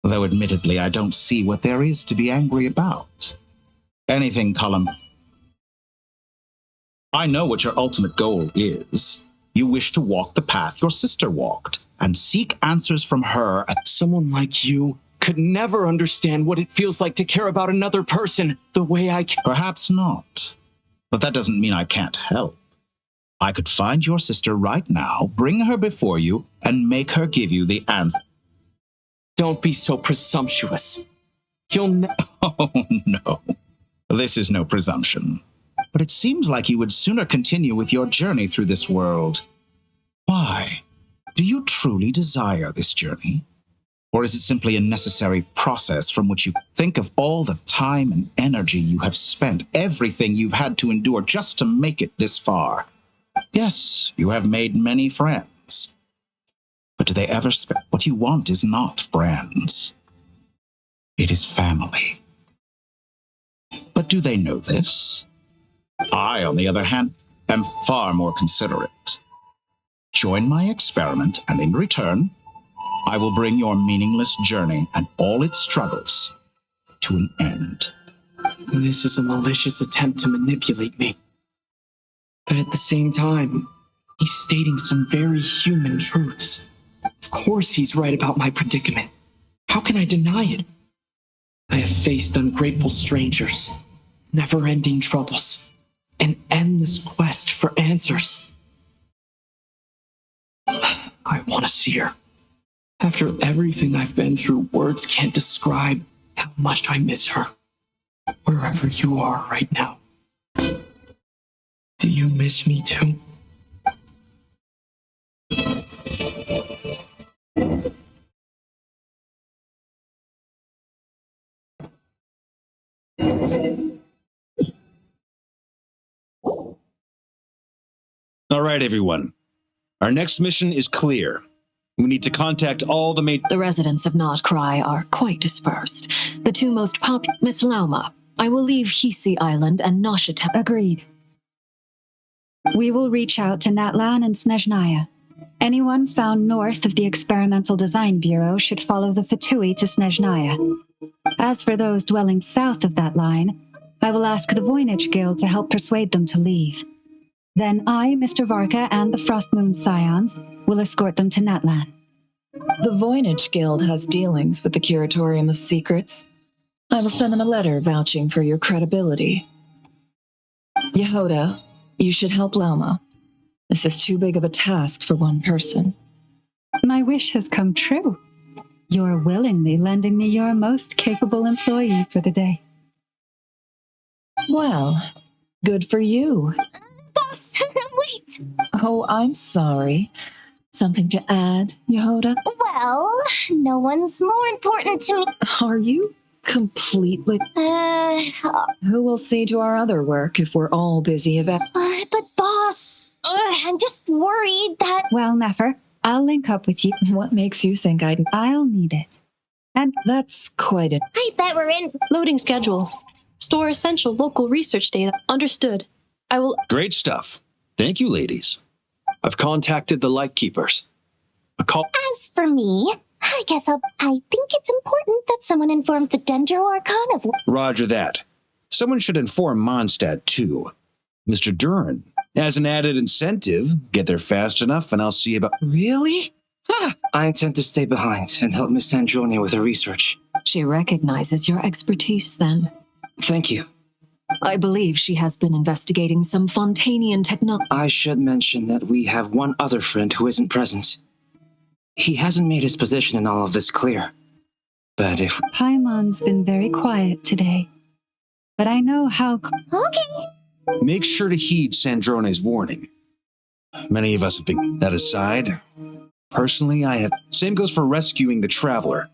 Though admittedly, I don't see what there is to be angry about. Anything, Colum. I know what your ultimate goal is. You wish to walk the path your sister walked, and seek answers from her. Someone like you could never understand what it feels like to care about another person the way I can. Perhaps not. But that doesn't mean I can't help. I could find your sister right now, bring her before you, and make her give you the answer. Don't be so presumptuous. Oh, no. This is no presumption. But it seems like you would sooner continue with your journey through this world. Why? Do you truly desire this journey? Or is it simply a necessary process from which you think of all the time and energy you have spent, everything you've had to endure just to make it this far? Yes, you have made many friends. But do they ever spend? What you want is not friends. It is family. But do they know this? I, on the other hand, am far more considerate. Join my experiment, and in return, I will bring your meaningless journey and all its struggles to an end. This is a malicious attempt to manipulate me. But at the same time, he's stating some very human truths. Of course he's right about my predicament. How can I deny it? I have faced ungrateful strangers, never-ending troubles, an endless quest for answers. I want to see her. After everything I've been through, words can't describe how much I miss her. Wherever you are right now. Do you miss me too? All right, everyone. Our next mission is clear. We need to contact all the The residents of Not Cry are quite dispersed. The two most popular... Miss Lauma, I will leave Hisi Island and Noshitel. Agreed. We will reach out to Natlan and Snezhnaya. Anyone found north of the Experimental Design Bureau should follow the Fatui to Snezhnaya. As for those dwelling south of that line, I will ask the Voynich Guild to help persuade them to leave. Then I, Mr. Varka, and the Frostmoon Scions will escort them to Natlan. The Voynich Guild has dealings with the Curatorium of Secrets. I will send them a letter vouching for your credibility. Yehoda, you should help Lauma. This is too big of a task for one person. My wish has come true. You're willingly lending me your most capable employee for the day. Well, good for you. Boss, wait! Oh, I'm sorry. Something to add, Yehoda? Well, no one's more important to me. Are you completely... Who will see to our other work if we're all busy about... But boss, I'm just worried that... Well, Nefer, I'll link up with you. What makes you think I'll need it. And that's quite it. I bet we're in... Loading schedule. Store essential local research data. Understood. I will... Great stuff. Thank you, ladies. I've contacted the Lightkeepers. As for me, I think it's important that someone informs the Dendro Archon of... Roger that. Someone should inform Mondstadt, too. Mr. Duran, as an added incentive, get there fast enough and I'll see about... Really? I intend to stay behind and help Miss Andronia with her research. She recognizes your expertise then. Thank you. I believe she has been investigating some Fontanian technology. I should mention that we have one other friend who isn't present. He hasn't made his position in all of this clear. But if... Paimon's been very quiet today. But I know how... Okay. Make sure to heed Sandrone's warning. Many of us have been... That aside, personally, I have... Same goes for rescuing the Traveler.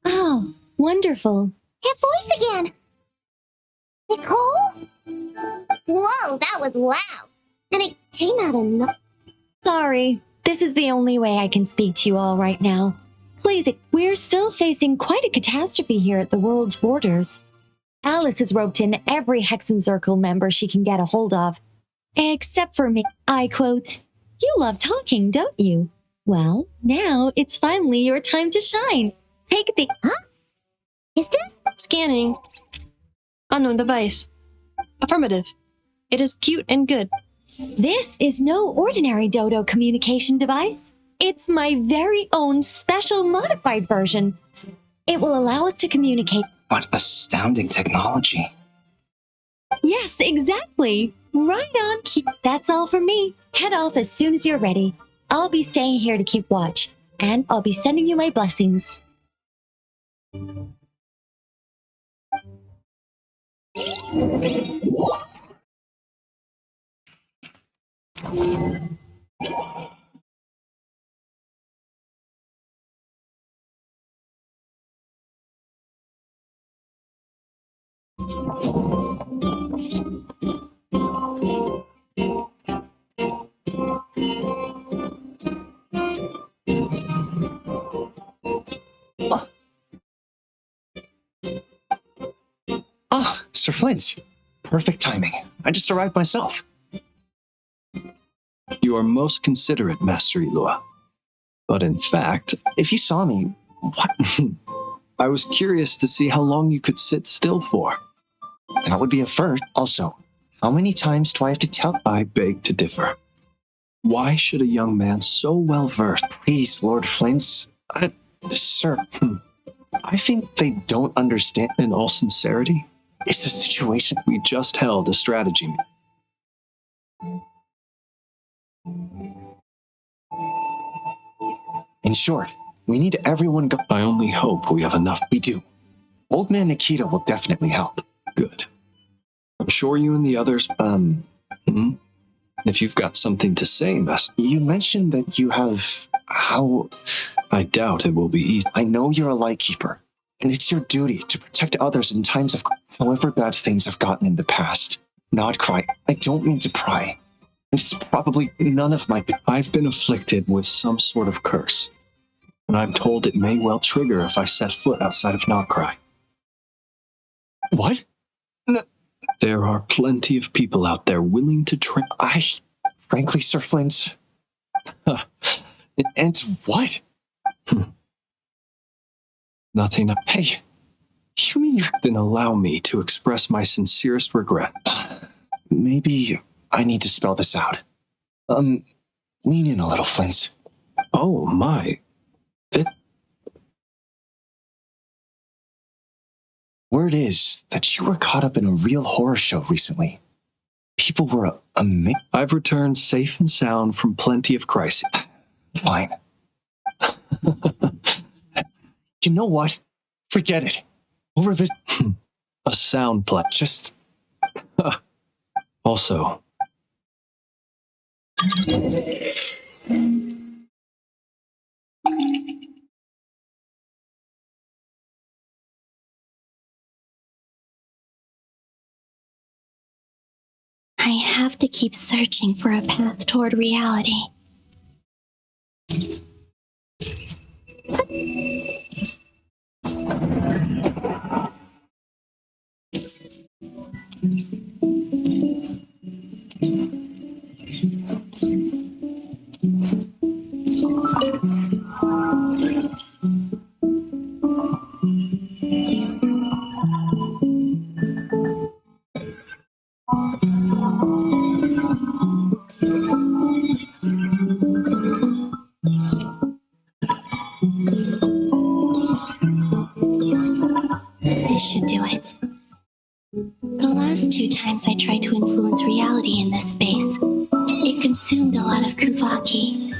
Oh, wonderful. Hit voice again. Nicole? Whoa, that was loud. And it came out of no... Sorry, this is the only way I can speak to you all right now. Please, we're still facing quite a catastrophe here at the world's borders. Alice has roped in every Hexen Circle member she can get a hold of. Except for me. I quote, "You love talking, don't you? Well, now it's finally your time to shine. Take the..." Huh? Is this? Scanning. Unknown device. Affirmative. It is cute and good. This is no ordinary Dodo communication device. It's my very own special modified version. It will allow us to communicate. What astounding technology. Yes, exactly. Right on. That's all from me. Head off as soon as you're ready. I'll be staying here to keep watch, and I'll be sending you my blessings. Ah, Sir Flint. Perfect timing. I just arrived myself. You are most considerate, Master Elua. But in fact, If you saw me, what? I was curious to see how long you could sit still for. That would be a first. Also, how many times do I have to tell? I beg to differ. Why should a young man so well versed? Please, Lord Flint. Sir, I think they don't understand. In all sincerity, It's the situation. we just held a strategy meeting. In short, we need everyone go. I only hope we have enough. We do. Old Man Nikita will definitely help. Good. I'm sure you and the others, if you've got something to say, Master. You mentioned that you have... How... I doubt it will be easy. I know you're a lightkeeper, and it's your duty to protect others in times of... However bad things have gotten in the past. Not cry. I don't mean to pry. It's probably none of my... I've been afflicted with some sort of curse, and I'm told it may well trigger if I set foot outside of Nocry. What? No. There are plenty of people out there willing to try. Frankly, Sir Flint... And what? Nothing. Hey, you mean you... Then allow me to express my sincerest regret. Maybe I need to spell this out. Lean in a little, Flint. Oh, my. Word is that you were caught up in a real horror show recently. People were amazed. I've returned safe and sound from plenty of crises. Fine. You know what? Forget it. We'll revisit. A sound play. Just... Also... I have to keep searching for a path toward reality. Kuvaki.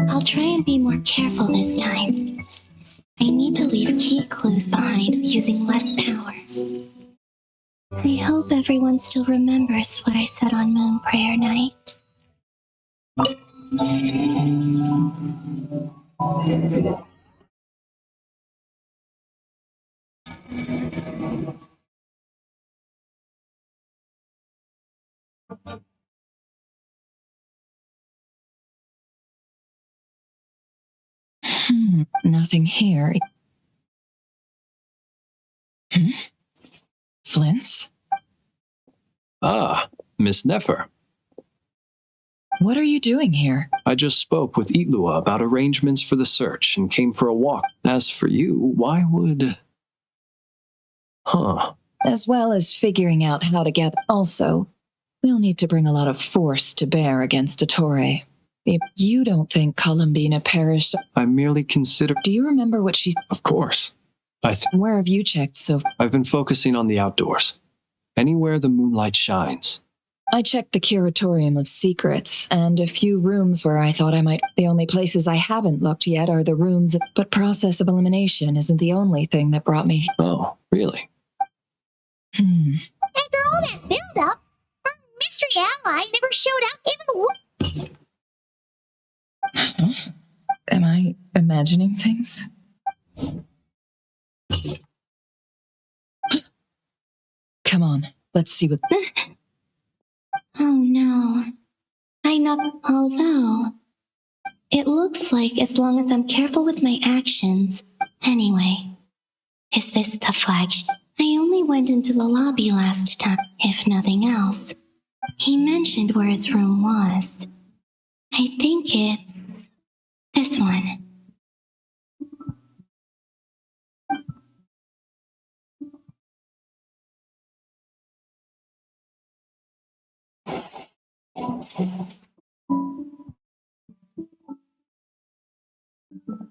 I'll try and be more careful this time. I need to leave key clues behind using less power. I hope everyone still remembers what I said on Moon Prayer Night. Nothing here. Flint's? Ah, Miss Nefer. What are you doing here? I just spoke with Itlua about arrangements for the search and came for a walk. As for you, why would... Huh. As well as figuring out how to gather. Also, we'll need to bring a lot of force to bear against Dottore. If you don't think Columbina perished... I merely consider... Do you remember what she... Of course. Where have you checked so far? I've been focusing on the outdoors. Anywhere the moonlight shines. I checked the Curatorium of Secrets, and a few rooms where I thought I might... The only places I haven't looked yet are the rooms... But process of elimination isn't the only thing that brought me... Oh, really? After all that build-up, our mystery ally never showed up even... Am I imagining things? Come on, let's see what... Oh no. I not... Although... It looks like as long as I'm careful with my actions... Anyway. Is this the flagship? I only went into the lobby last time, if nothing else. He mentioned where his room was. I think it's... this one.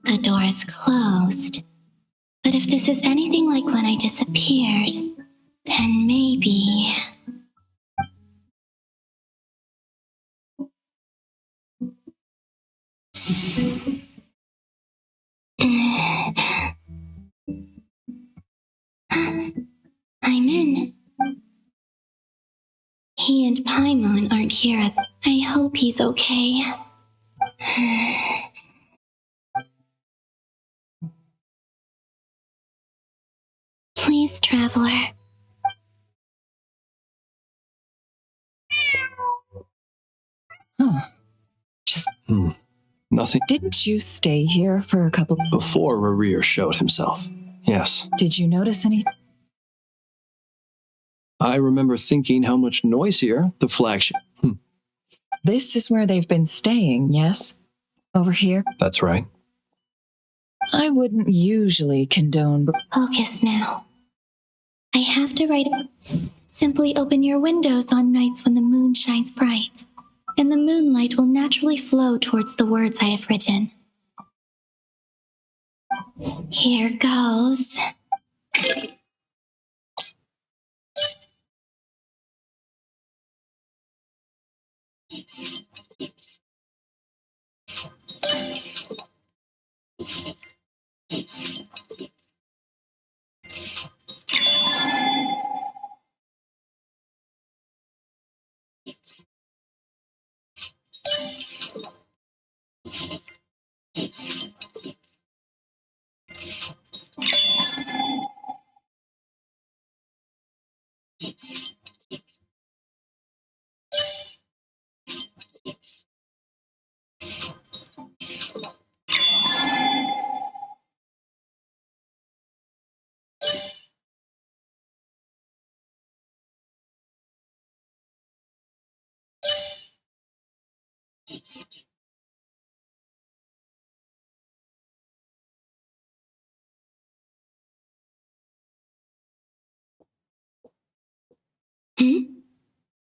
The door is closed. But if this is anything like when I disappeared, then maybe... I'm in. He and Paimon aren't here. I hope he's okay. Please, Traveler. Huh. Just... Nothing. Didn't you stay here for a couple... Before Rarir showed himself. Yes. Did you notice anything? I remember thinking how much noisier the flagship... This is where they've been staying, yes? Over here? That's right. I wouldn't usually condone... Focus now. I have to write... Simply open your windows on nights when the moon shines bright, and the moonlight will naturally flow towards the words I have written. Here goes.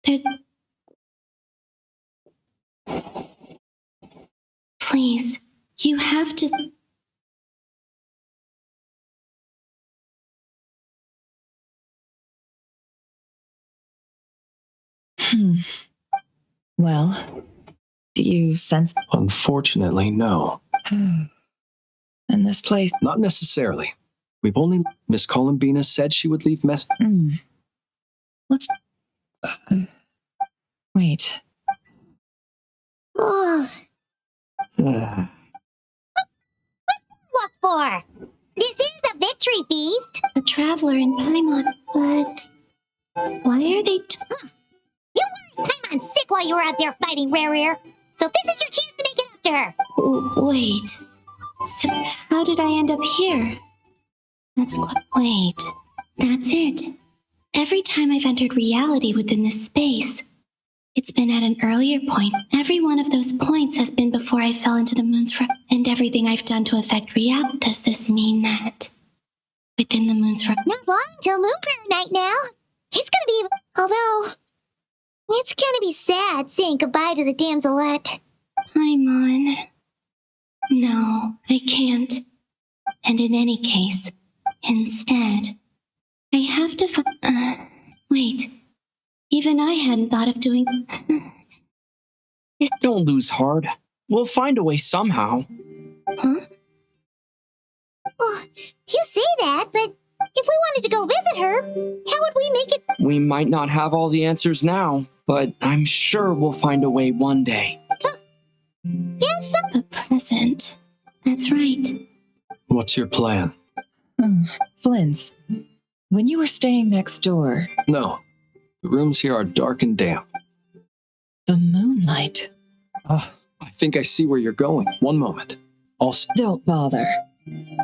There's... Please, you have to... Well, Do you sense? Unfortunately, no. In this place? Not necessarily. We've only... Miss Columbina said she would leave mess... Let's... wait. Oh, Uh, look for? This is a victory feast. A traveler in Paimon, but why are they? You weren't Paimon sick while you were out there fighting Rare, so this is your chance to make it after her. Wait. So how did I end up here? Wait. That's it. Every time I've entered reality within this space, it's been at an earlier point. Every one of those points has been before I fell into the moon's and everything I've done to affect reality. Does this mean that within the moon's Not long until Moon Prayer Night now. It's gonna be... Although... It's gonna be sad saying goodbye to the damselette. Paimon. No, I can't. And in any case, instead, I have to wait. Even I hadn't thought of doing... Don't lose heart. We'll find a way somehow. Huh? Well, you say that, but if we wanted to go visit her, how would we make it? We might not have all the answers now, but I'm sure we'll find a way one day. Yes, the present. That's right. what's your plan? Flynn's. When you were staying next door... No. The rooms here are dark and damp. The moonlight. I think I see where you're going. One moment. Don't bother.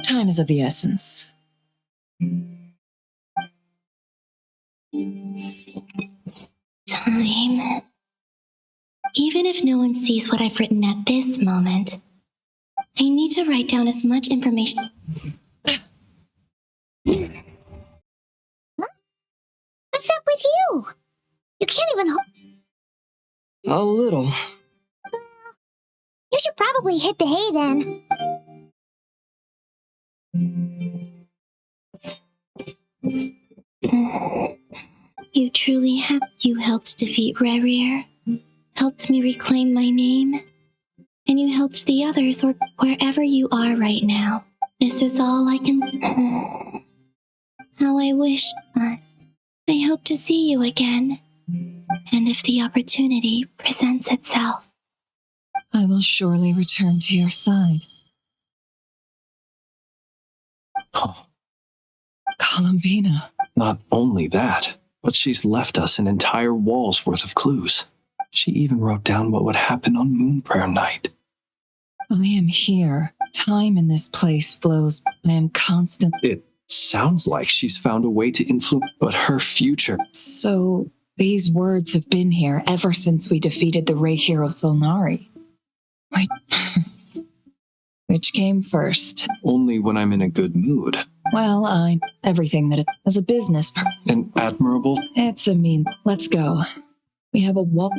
Time is of the essence. Time. Even if no one sees what I've written at this moment, I need to write down as much information. What's up with you? You can't even A little. You should probably hit the hay then. You truly have. You helped defeat Rare, helped me reclaim my name, and you helped the others, or wherever you are right now. This is all I can... How I wish... I hope to see you again. And if the opportunity presents itself. I will surely return to your side. Oh. Columbina. Not only that, but she's left us an entire wall's worth of clues. She even wrote down what would happen on Moon Prayer Night. I am here. Time in this place flows. I am constant. It sounds like she's found a way to influence, but her future... So, these words have been here ever since we defeated the Ray hero Solnari. Wait. Which came first? Only when I'm in a good mood. Well, everything that it... As a business... An admirable... It's a mean... Let's go. We have a walk...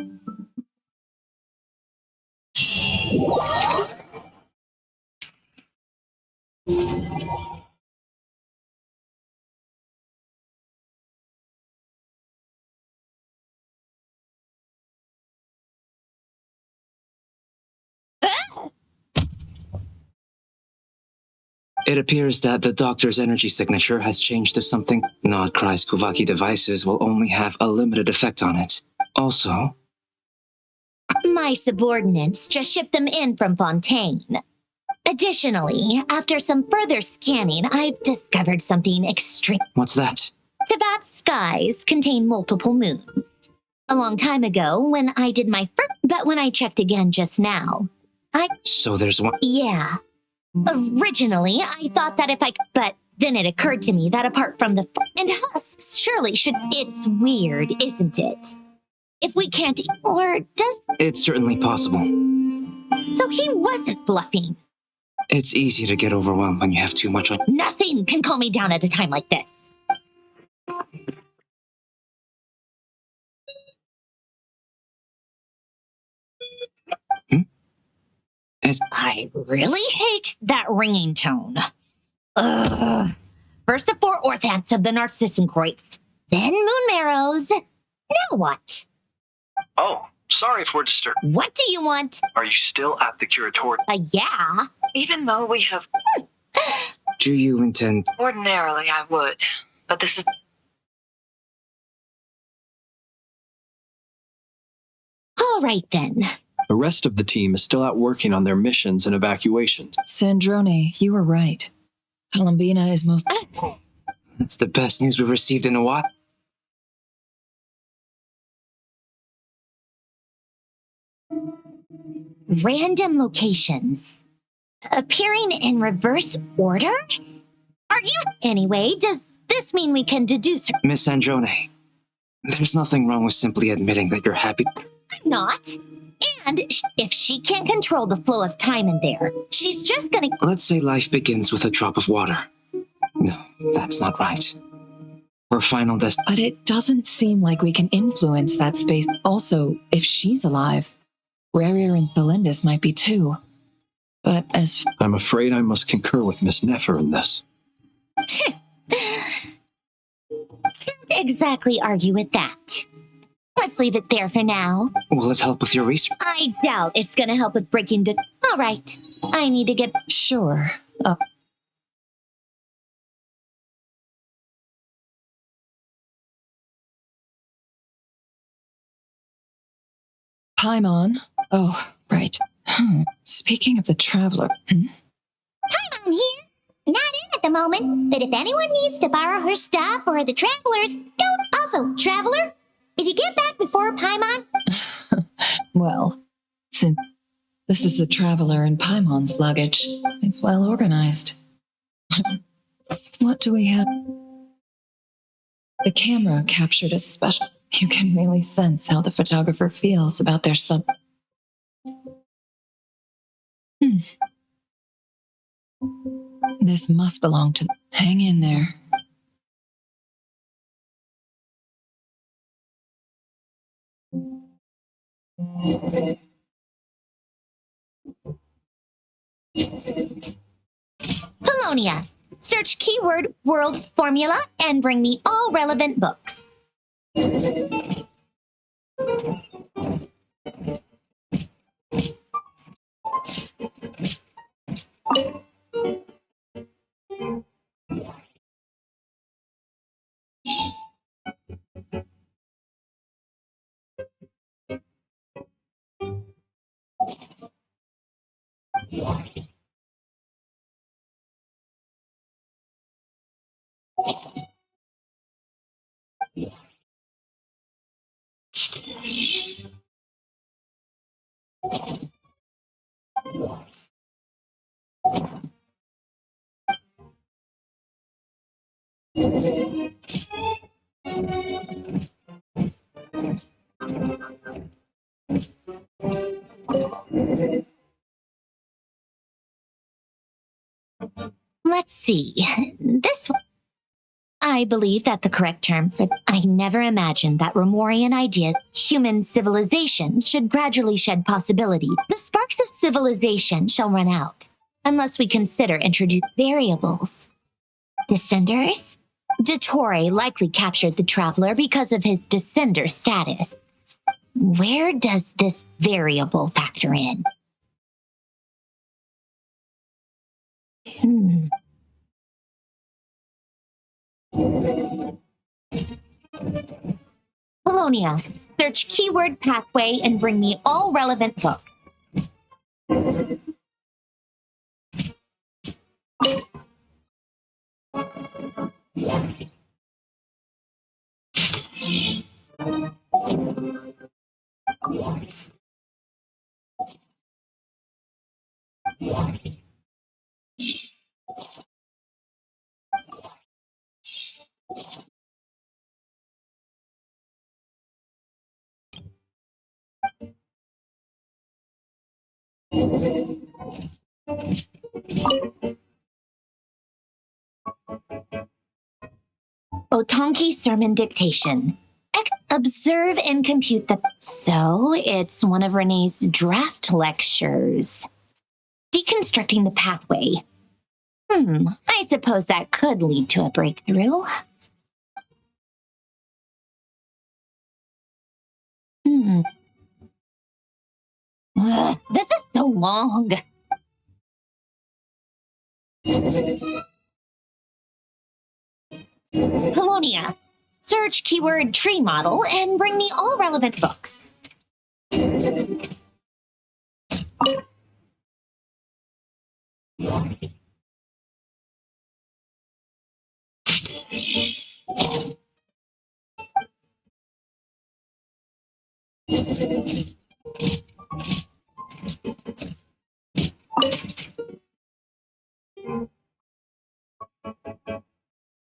It appears that the doctor's energy signature has changed to something. Nodcry's Kuvaki devices will only have a limited effect on it. Also, my subordinates just shipped them in from Fontaine. Additionally, after some further scanning, I've discovered something extreme. What's that? Teyvat's skies contain multiple moons. A long time ago, when I did my first... But when I checked again just now, So there's one... Yeah. Originally, I thought that if I... But then it occurred to me that apart from the... And husks surely should... It's weird, isn't it? If we can't... Or does... It's certainly possible. So he wasn't bluffing. It's easy to get overwhelmed when you have too much on... Nothing can calm me down at a time like this. I really hate that ringing tone. Ugh. First the 4 orthants of the Narcissenkreuz, then Moon Marrows. Now what? Oh, Sorry if we're disturbed. What do you want? Are you still at the curatorium? Yeah. Even though we have... Do you intend... Ordinarily, I would. But this is... All right, then. The rest of the team is still out working on their missions and evacuations. Sandrone, you were right. Columbina is most... That's the best news we've received in a while. Random locations. Appearing in reverse order? Are you... Anyway, does this mean we can deduce... Miss Androne, there's nothing wrong with simply admitting that you're happy. I'm not. And if she can't control the flow of time in there, she's just gonna... Let's say life begins with a drop of water. No, that's not right. Her final But it doesn't seem like we can influence that space. Also, if she's alive, Rarier and Thelindis might be too. But as... I'm afraid I must concur with Miss Nefer in this. Can't exactly argue with that. Let's leave it there for now. Will it help with your research? I doubt it's gonna help with breaking the... All right. I need to get... Sure. Paimon. Oh, right. Speaking of the Traveler... Paimon here. Not in at the moment, but if anyone needs to borrow her stuff or the Travelers... Also, Traveler, if you get back before Paimon... Well, since this is the Traveler and Paimon's luggage, it's well organized. What do we have? The camera captured a special... You can really sense how the photographer feels about their sub... This must belong to... Hang in there. Polonia. Search keyword world formula and bring me all relevant books. Let's see. This one. I believe that the correct term for... I never imagined that Romorian ideas, human civilization, should gradually shed possibility. The sparks of civilization shall run out, unless we consider introducing variables. Descenders? Dottore likely captured the Traveler because of his descender status. Where does this variable factor in? Polonia, search keyword pathway and bring me all relevant books. Otonki sermon dictation. Observe and compute the... So, it's one of Renee's draft lectures. Deconstructing the pathway. I suppose that could lead to a breakthrough. This is so long. Polonia, search keyword tree model and bring me all relevant books.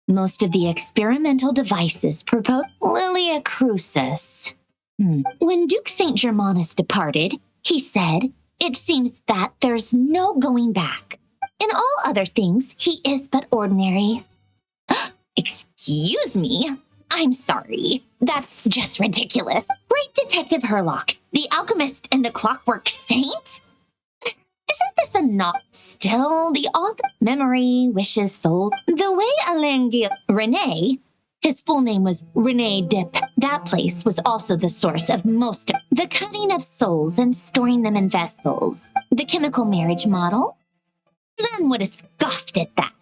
Most of the experimental devices propose Lilia Crucis. When Duke St. Germanus departed, he said, "It seems that there's no going back. In all other things, he is but ordinary." Excuse me? I'm sorry. That's just ridiculous. Great Detective Herlock, the alchemist and the clockwork saint? Isn't this a not still the author? Memory, wishes, soul. The way Alain René, his full name was René Dip. That place was also the source of most of the cutting of souls and storing them in vessels. The chemical marriage model? None would have scoffed at that.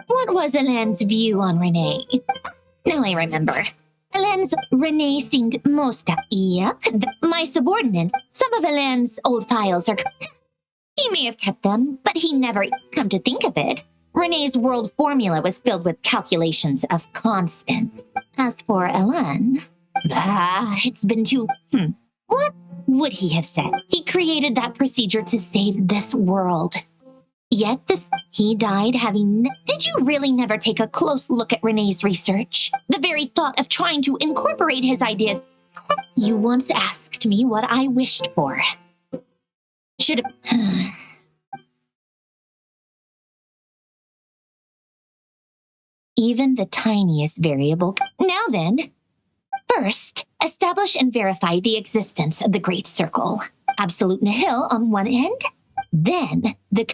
What was Alain's view on René? Now I remember. Alain's René seemed most... Yep, my subordinate. Some of Alain's old files are... He may have kept them, but he never... Come to think of it, René's world formula was filled with calculations of constants. As for Alain... it's been too... What would he have said? He created that procedure to save this world. Yet he died having... Did you really never take a close look at René's research? The very thought of trying to incorporate his ideas... You once asked me what I wished for. Should have... Even the tiniest variable... Now then, first, establish and verify the existence of the Great Circle. Absolute nihil on one end, then the...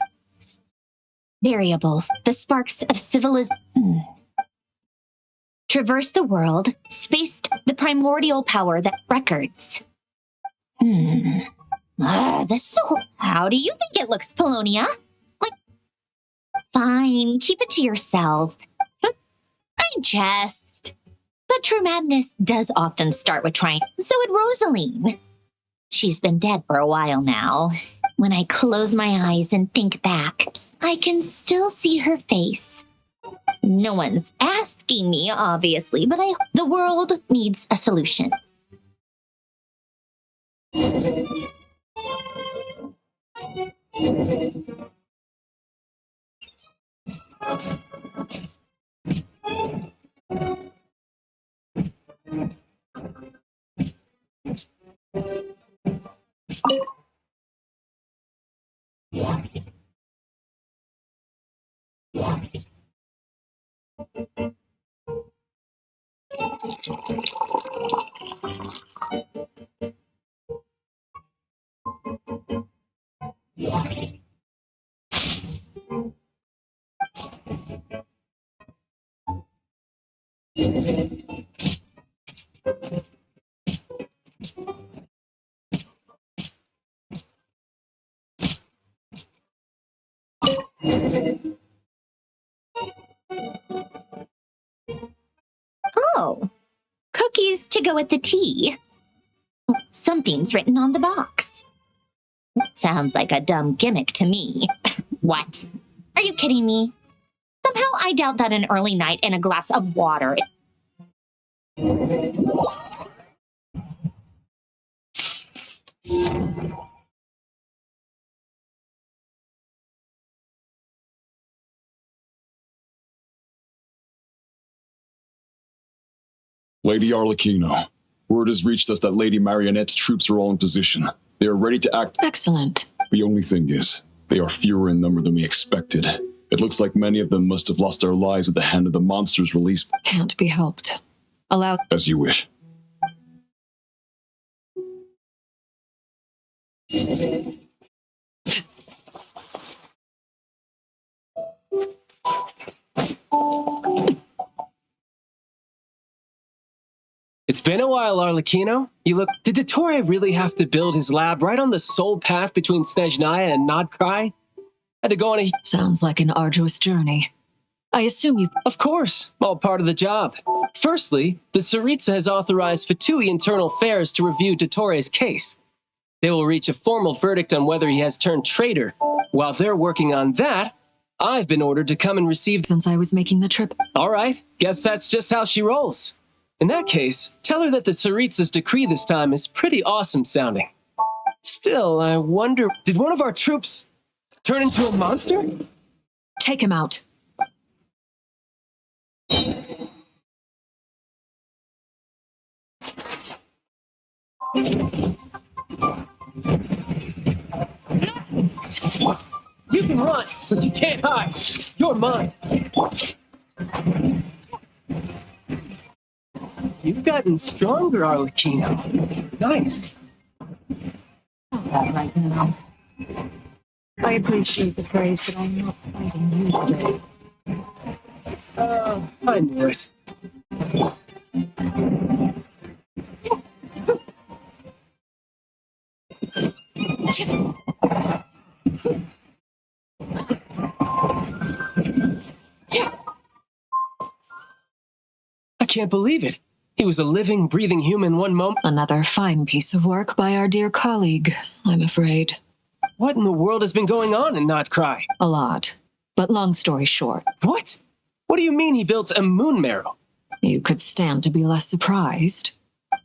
Variables, the sparks of civilization. Traverse the world, spaced the primordial power that records. How do you think it looks, Polonia? Fine, keep it to yourself. I jest. But true madness does often start with trying. So would Rosaline. She's been dead for a while now. When I close my eyes and think back, I can still see her face. No one's asking me, obviously, but the world needs a solution. Oh, cookies to go with the tea. Something's written on the box. Sounds like a dumb gimmick to me. What? Are you kidding me? Somehow I doubt that an early night and a glass of water... Lady Arlecchino, word has reached us that Lady Marionette's troops are all in position. They are ready to act. Excellent. The only thing is, they are fewer in number than we expected. It looks like many of them must have lost their lives at the hand of the monsters released. Can't be helped. Allow... As you wish. It's been a while, Arlecchino. You look... Did Dottore really have to build his lab right on the sole path between Snezhnaya and Nodcry? Had to go on a... Sounds like an arduous journey. I assume you... Of course, all part of the job. Firstly, the Tsaritsa has authorized Fatui Internal Affairs to review Dottore's case. They will reach a formal verdict on whether he has turned traitor. While they're working on that, I've been ordered to come and receive... Since I was making the trip. All right, guess that's just how she rolls. In that case, tell her that the Tsaritsa's decree this time is pretty awesome sounding. Still, I wonder, did one of our troops turn into a monster? Take him out. You can run, but you can't hide. You're mine. You've gotten stronger, Arlecchino. Nice. Not right now. I appreciate the praise, but I'm not fighting you today. I knew it. I can't believe it. He was a living, breathing human one moment. Another fine piece of work by our dear colleague, I'm afraid. What in the world has been going on in Nodcry? A lot. But long story short. What? What do you mean he built a moon marrow? You could stand to be less surprised.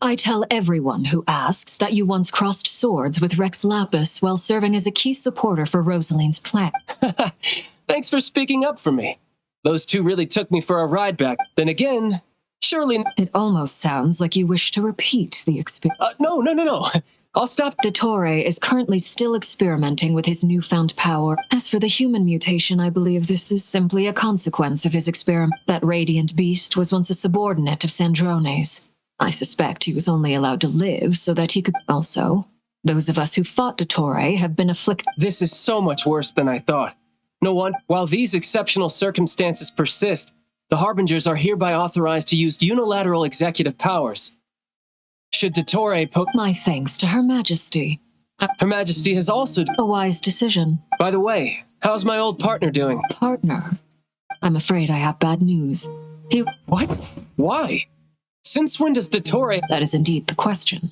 I tell everyone who asks that you once crossed swords with Rex Lapis while serving as a key supporter for Rosaline's plan. Thanks for speaking up for me. Those two really took me for a ride back. Then again, surely... It almost sounds like you wish to repeat the experience. No. I'll stop. Dottore is currently still experimenting with his newfound power. As for the human mutation, I believe this is simply a consequence of his experiment. That radiant beast was once a subordinate of Sandrone's. I suspect he was only allowed to live so that he could... Also, those of us who fought Dottore have been afflicted... This is so much worse than I thought. No one... While these exceptional circumstances persist, the Harbingers are hereby authorized to use unilateral executive powers. Should Dottore poke... My thanks to Her Majesty. Her Majesty has also... A wise decision. By the way, how's my old partner doing? Partner? I'm afraid I have bad news. He... What? Why? Since when does Dottore... That is indeed the question.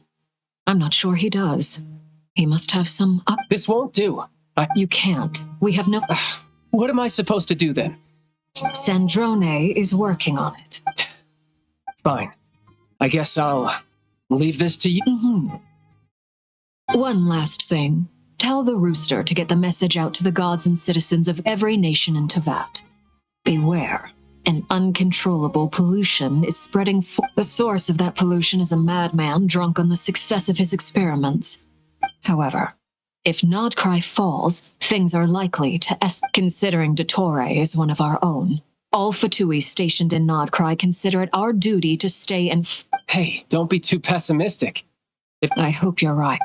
I'm not sure he does. He must have some... This won't do. You can't. We have no... What am I supposed to do then? Sandrone is working on it. Fine. I guess I'll leave this to you. One last thing. Tell the rooster to get the message out to the gods and citizens of every nation in Teyvat. Beware. An uncontrollable pollution is spreading. The source of that pollution is a madman drunk on the success of his experiments. However, if Nodcry falls, things are likely to considering Dottore is one of our own. All Fatui stationed in Nodcry consider it our duty to stay and... Hey, don't be too pessimistic. I hope you're right.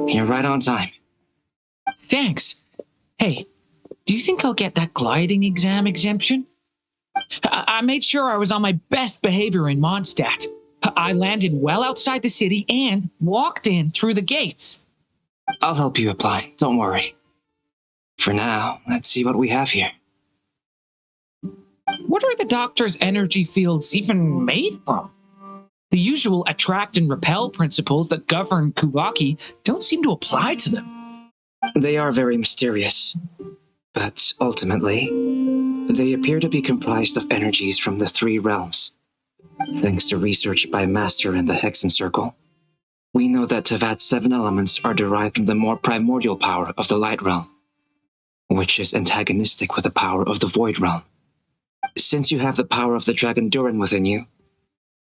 You're right on time. Thanks. Hey, do you think I'll get that gliding exam exemption? I made sure I was on my best behavior in Mondstadt. I landed well outside the city and walked in through the gates. I'll help you apply, don't worry. For now, let's see what we have here. What are the doctor's energy fields even made from? The usual attract and repel principles that govern Kuvaki don't seem to apply to them. They are very mysterious, but ultimately, they appear to be comprised of energies from the three realms. Thanks to research by Master in the Hexen Circle, we know that Teyvat's 7 elements are derived from the more primordial power of the Light Realm, which is antagonistic with the power of the Void Realm. Since you have the power of the Dragon Durin within you,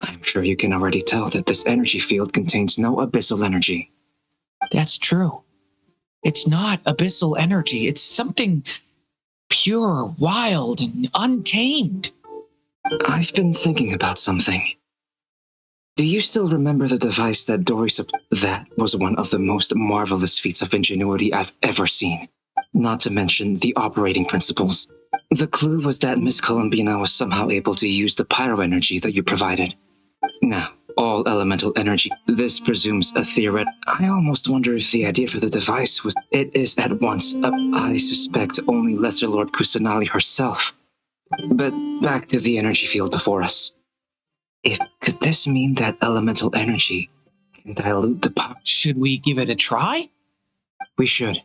I'm sure you can already tell that this energy field contains no abyssal energy. That's true. It's not abyssal energy. It's something pure, wild, and untamed. I've been thinking about something. Do you still remember the device that Dory That was one of the most marvelous feats of ingenuity I've ever seen. Not to mention the operating principles. The clue was that Miss Columbina was somehow able to use the pyro energy that you provided. Now, all elemental energy. This presumes a theoret. I almost wonder if the idea for the device was. It is at once I suspect only Lesser Lord Kusanali herself. But back to the energy field before us. Could this mean that elemental energy can dilute the power? Should we give it a try? We should.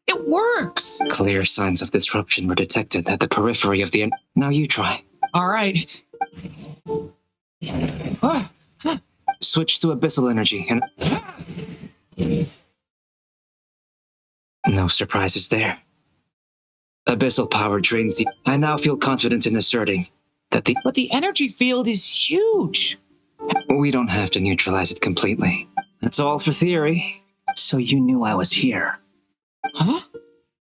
It works! Clear signs of disruption were detected at the periphery of the. Now you try. All right. Switch to abyssal energy and. No surprises there. Abyssal power drains the. I now feel confident in asserting that the. But the energy field is huge. We don't have to neutralize it completely. That's all for theory. So you knew I was here. Huh?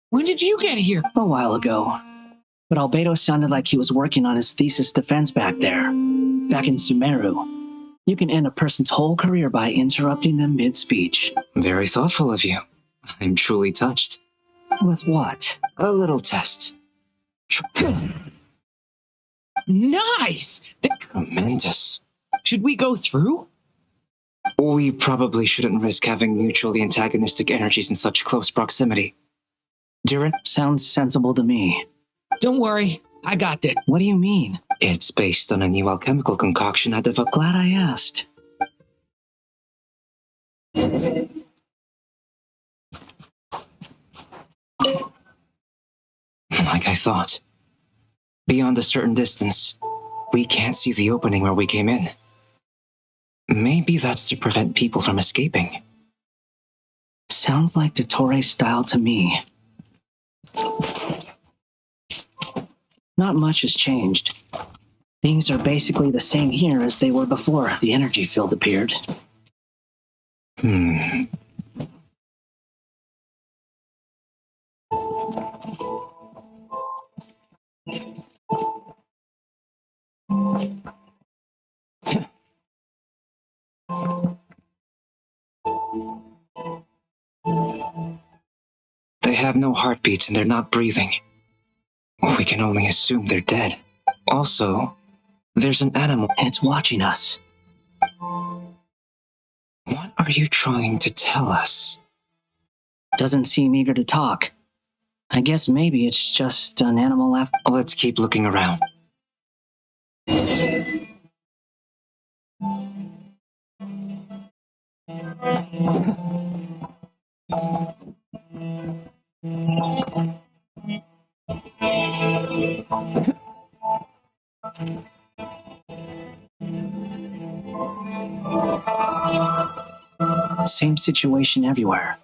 When did you get here? A while ago. But Albedo sounded like he was working on his thesis defense back there. Back in Sumeru. You can end a person's whole career by interrupting them mid-speech. Very thoughtful of you. I'm truly touched. With what? A little test. Nice! Tremendous. Should we go through? We probably shouldn't risk having mutually antagonistic energies in such close proximity. Durin? Sounds sensible to me. Don't worry, I got this. What do you mean? It's based on a new alchemical concoction I developed. Glad I asked. Like I thought. Beyond a certain distance, we can't see the opening where we came in. Maybe that's to prevent people from escaping. Sounds like Dottore style to me. Not much has changed. Things are basically the same here as they were before the energy field appeared. They have no heartbeat and they're not breathing. We can only assume they're dead. Also, there's an animal. It's watching us. What are you trying to tell us? Doesn't seem eager to talk. I guess maybe it's just an animal after. Let's keep looking around. Same situation everywhere.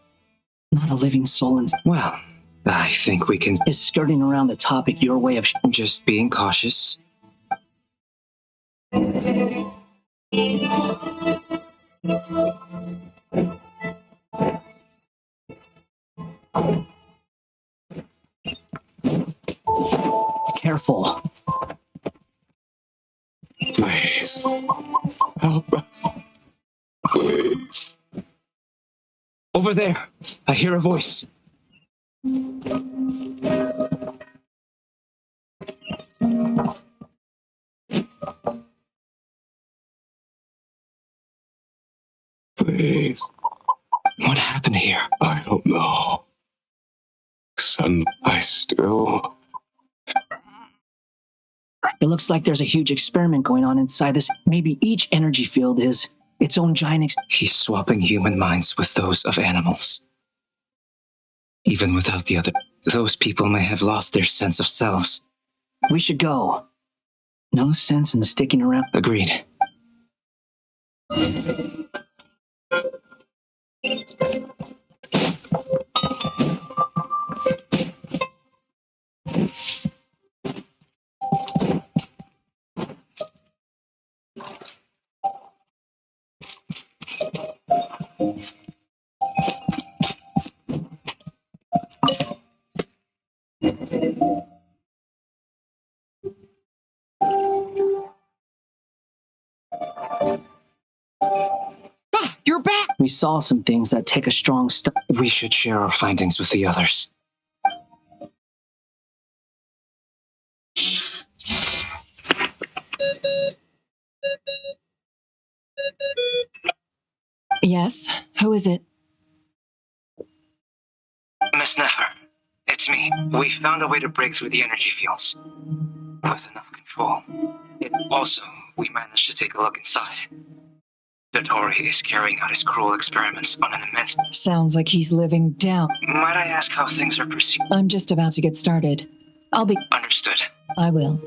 Not a living soul in. Well, I think we can. Is skirting around the topic your way of. Just being cautious. Careful. Please. Help us. Please. Over there. I hear a voice. Please. What happened here? I don't know. Son, I still. It looks like there's a huge experiment going on inside this. Maybe each energy field is its own giant. He's swapping human minds with those of animals. Even without the other, those people may have lost their sense of selves. We should go. No sense in sticking around. Agreed. Ah, you're back! We saw some things that take a strong step. We should share our findings with the others. Yes? Who is it? Miss Nefer, it's me. We found a way to break through the energy fields. With enough control. Also, we managed to take a look inside. Dotori is carrying out his cruel experiments on an immense... Sounds like he's living down. Might I ask how things are proceeding? I'm just about to get started. I'll be... Understood. I will.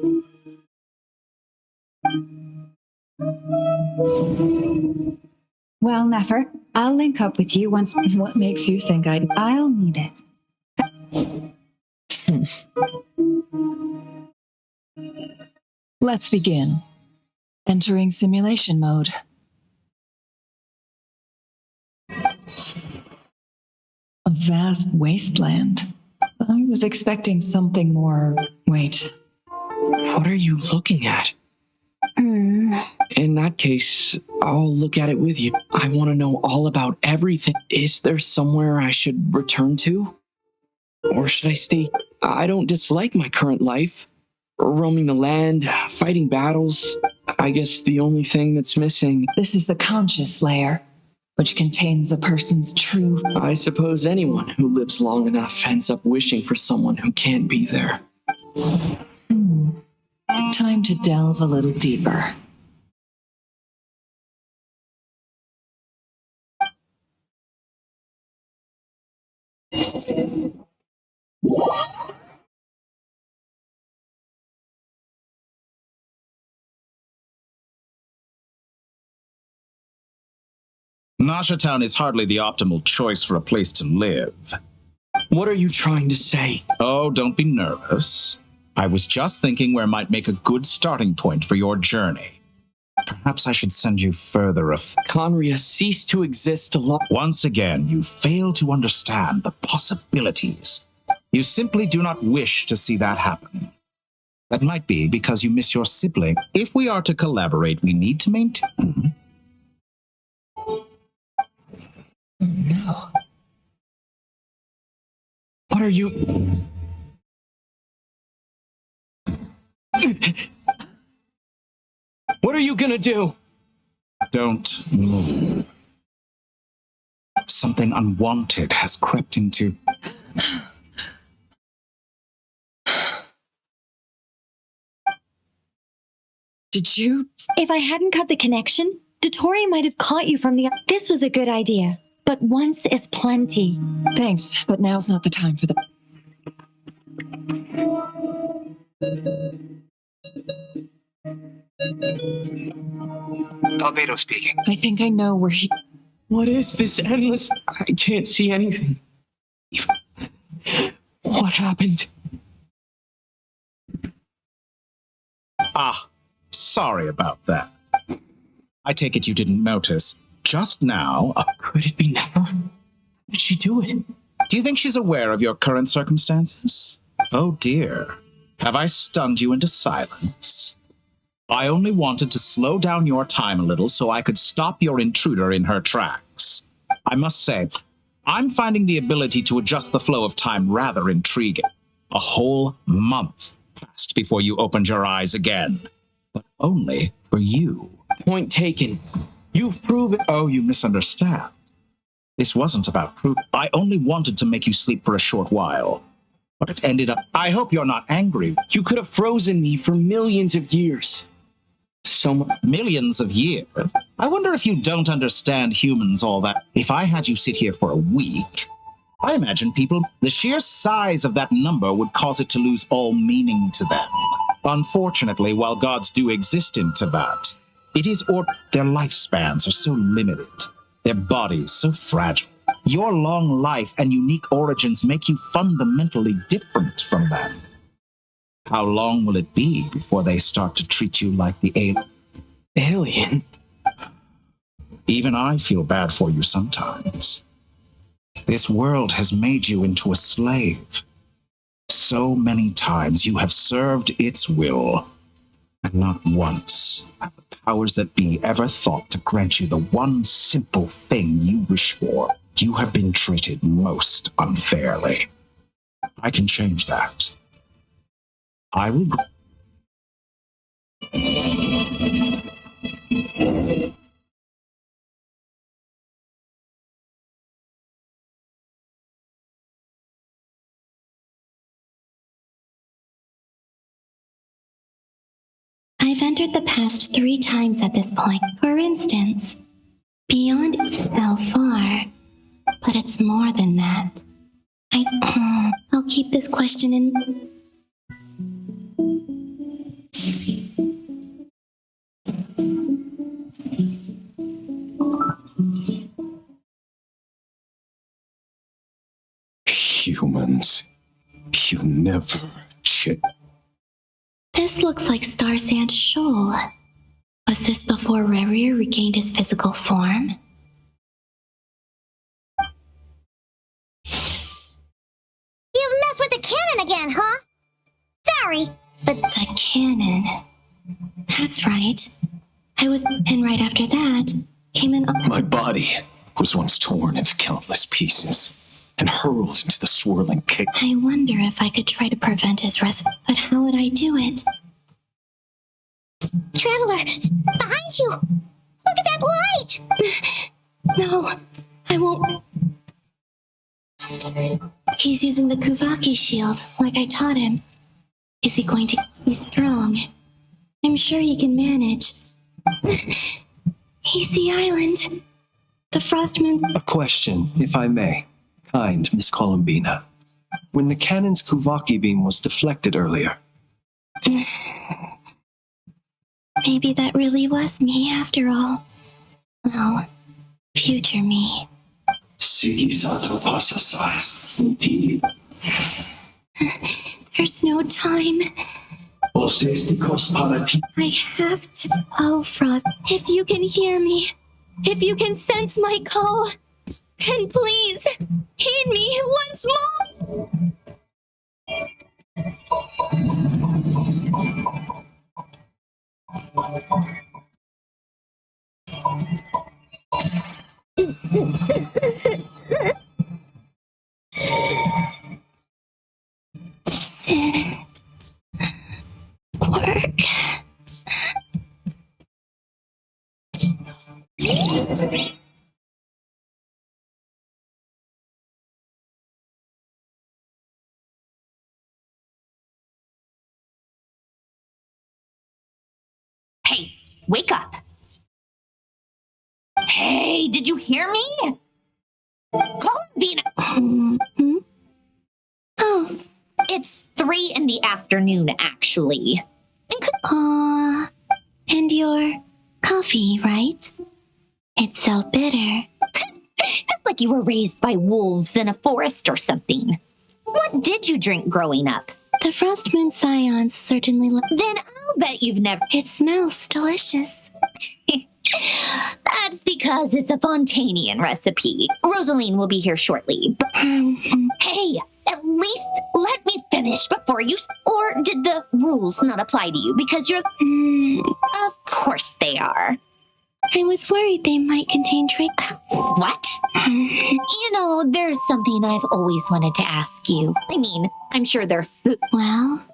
Well, Nefer, I'll link up with you once... What makes you think I'll need it? Let's begin. Entering simulation mode. A vast wasteland. I was expecting something more... Wait. What are you looking at? In that case, I'll look at it with you. I want to know all about everything. Is there somewhere I should return to? Or should I stay? I don't dislike my current life. Roaming the land, fighting battles. I guess the only thing that's missing... This is the conscious layer, which contains a person's true... I suppose anyone who lives long enough ends up wishing for someone who can't be there. Time to delve a little deeper. Nasha Town is hardly the optimal choice for a place to live. What are you trying to say? Oh, don't be nervous. I was just thinking where might make a good starting point for your journey. Perhaps I should send you further afield. Conria ceased to exist alone. Once again, you fail to understand the possibilities. You simply do not wish to see that happen. That might be because you miss your sibling. If we are to collaborate, we need to maintain... No. What are you... What are you gonna do? Don't move. Something unwanted has crept into... Did you... If I hadn't cut the connection, Dotori might have caught you from the... This was a good idea, but once is plenty. Thanks, but now's not the time for the... Albedo speaking. I think I know where he... What is this endless... I can't see anything. What happened? Ah, sorry about that. I take it you didn't notice. Just now... Could it be Nefer? How did she do it? Do you think she's aware of your current circumstances? Oh dear. Have I stunned you into silence? I only wanted to slow down your time a little so I could stop your intruder in her tracks. I must say, I'm finding the ability to adjust the flow of time rather intriguing. A whole month passed before you opened your eyes again. But only for you. Point taken. You've proven... Oh, you misunderstand. This wasn't about proof. I only wanted to make you sleep for a short while. But it ended up... I hope you're not angry. You could have frozen me for millions of years. Millions of years? I wonder if you don't understand humans all that. If I had you sit here for a week, I imagine people, the sheer size of that number would cause it to lose all meaning to them. Unfortunately, while gods do exist in Teyvat, their lifespans are so limited, their bodies so fragile. Your long life and unique origins make you fundamentally different from them. How long will it be before they start to treat you like the alien? Alien? Even I feel bad for you sometimes. This world has made you into a slave. So many times you have served its will, and not once have the powers that be ever thought to grant you the one simple thing you wish for, you have been treated most unfairly. I can change that. I will. I've entered the past 3 times at this point. For instance, beyond how far, but it's more than that. I'll keep this question in. Humans, you never change. This looks like Star Sand Shoal. Was this before Rerir regained his physical form? You messed with the cannon again, huh? Sorry, but... The cannon. That's right. And right after that, came an... My body was once torn into countless pieces and hurled into the swirling chaos. I wonder if I could try to prevent his but how would I do it? Traveler, behind you! Look at that light! No, I won't. He's using the Kuvaki shield, like I taught him. Is he going to be strong? I'm sure he can manage. He's the island. The Frostmoon. A question, if I may. Kind Miss Columbina. When the cannon's Kuvaki beam was deflected earlier. Maybe that really was me after all. Well, future me. Indeed. There's no time. I have to. Oh, Frost, if you can hear me, if you can sense my call, then please heed me once more. Didn't work. Hey, wake up. Hey, did you hear me? Columbina. Oh. It's 3 in the afternoon, actually. And your coffee, right? It's so bitter. It's like you were raised by wolves in a forest or something. What did you drink growing up? The Frostmoon Scions certainly Then I'll bet you've never... It smells delicious. That's because it's a Fontanian recipe. Rosaline will be here shortly. Hey, at least let me finish before you... Or did the rules not apply to you because you're... Of course they are. I was worried they might contain What? You know, there's something I've always wanted to ask you. I mean, I'm sure they're food... Well,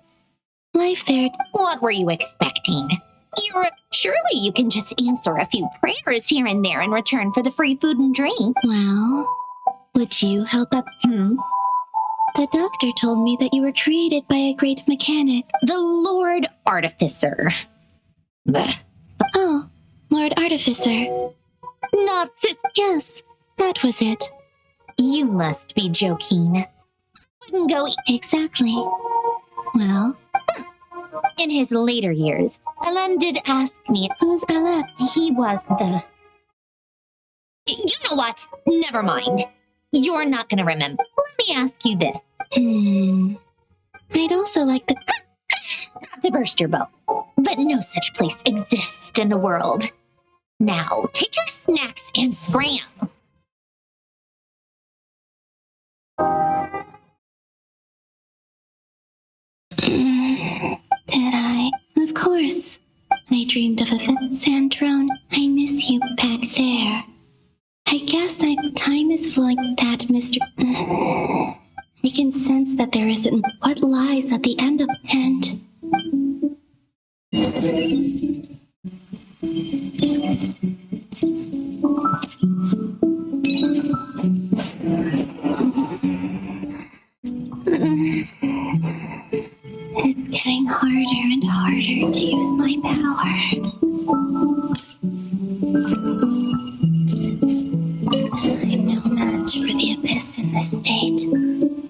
life there... What were you expecting? Surely you can just answer a few prayers here and there in return for the free food and drink. Well, would you help up? The doctor told me that you were created by a great mechanic. The Lord Artificer. Oh, Lord Artificer. Not Yes, that was it. You must be joking. Wouldn't go... Exactly. Well... In his later years, Alan did ask me... Who's Alan? He was the... You know what? Never mind. You're not gonna remember. Let me ask you this. I'd also like the... Not to burst your bubble, but no such place exists in the world. Now, take your snacks and scram. Did I? Of course. I dreamed of a Sandrone. I miss you back there. I guess time is flowing. That Mr. I can sense that there isn't what lies at the end of end. It's getting harder and harder to use my power. I'm no match for the Abyss in this state.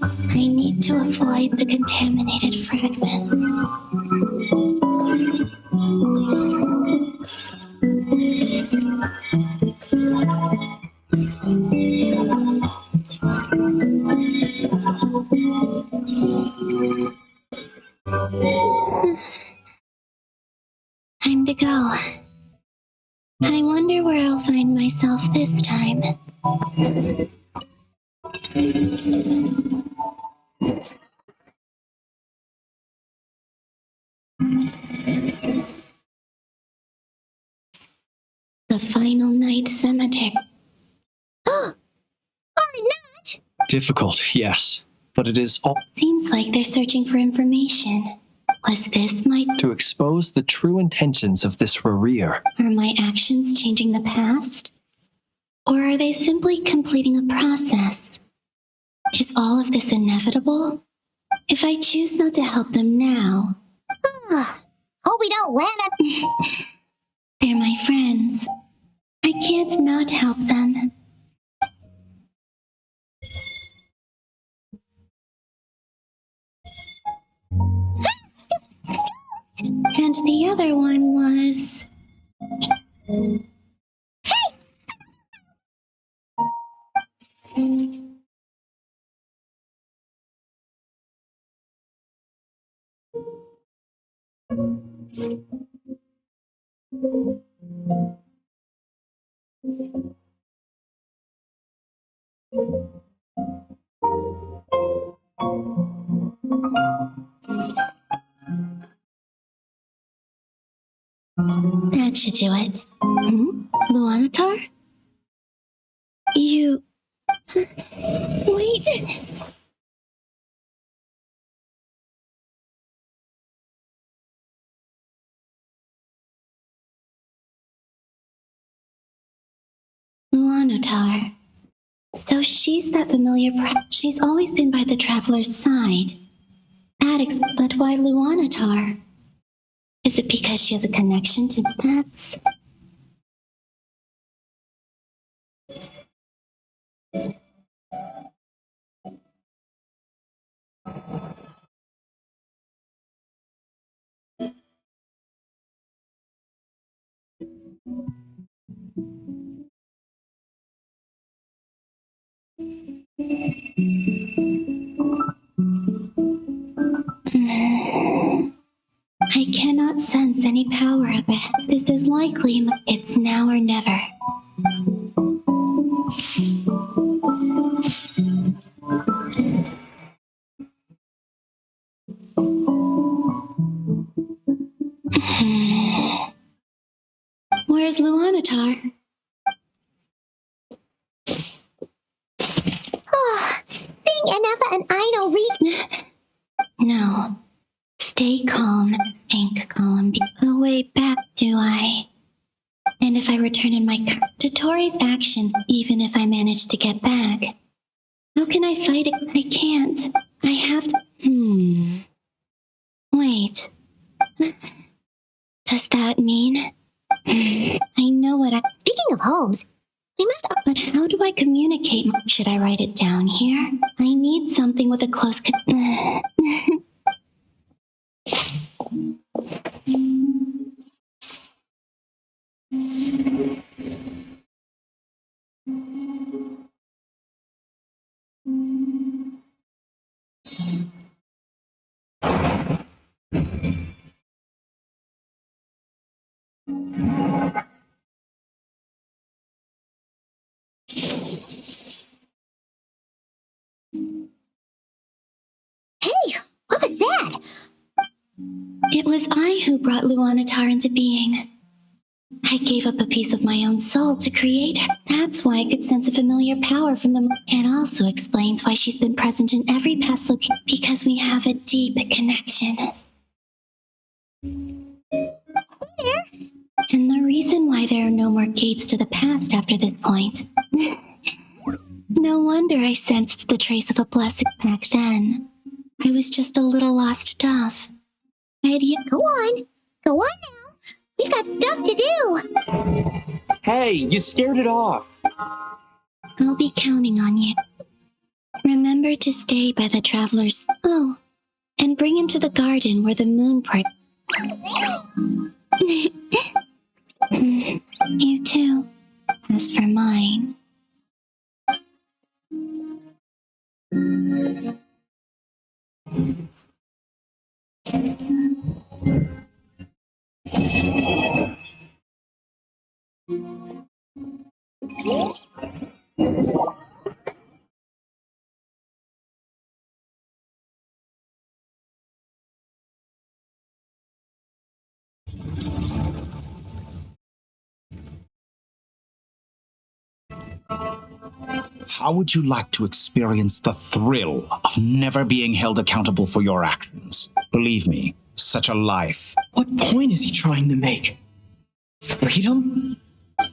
I need to avoid the contaminated fragments. Time to go. I wonder where I'll find myself this time. The final night cemetery. Oh! Or not! Difficult, yes. But it is all Seems like they're searching for information. Was this my... to expose the true intentions of this Rereer. Are my actions changing the past? Or are they simply completing a process? Is all of this inevitable? If I choose not to help them now... Hope we don't land on... They're my friends. I can't not help them. And the other one was... That should do it. Luanatar? You... Wait... Luanatar. So she's that familiar she's always been by the Traveler's side. But why Luanatar? Is it because she has a connection to that's... I cannot sense any power up ahead. This is likely. It's now or never. Where's Luanatar? Thing Anafa and Ino read. No. Stay calm. Think, Columbia. Oh, way back, do I? And if I return in my car to Tori's actions, even if I manage to get back, how can I fight it? I can't. I have to. Wait. Does that mean? I know what I... Speaking of homes, we must... But how do I communicate? Should I write it down here? I need something with a close... Hey, what was that? It was I who brought Luanatar into being. I gave up a piece of my own soul to create her. That's why I could sense a familiar power from the moon. It also explains why she's been present in every past location, because we have a deep connection. And the reason why there are no more gates to the past after this point. No wonder I sensed the trace of a blessing back then. I was just a little lost dove. Go on. Go on now. We've got stuff to do. Hey, you scared it off. I'll be counting on you. Remember to stay by the traveler's... Oh, and bring him to the garden where the moon You too. As for mine... How would you like to experience the thrill of never being held accountable for your actions? Believe me, such a life. What point is he trying to make? Freedom?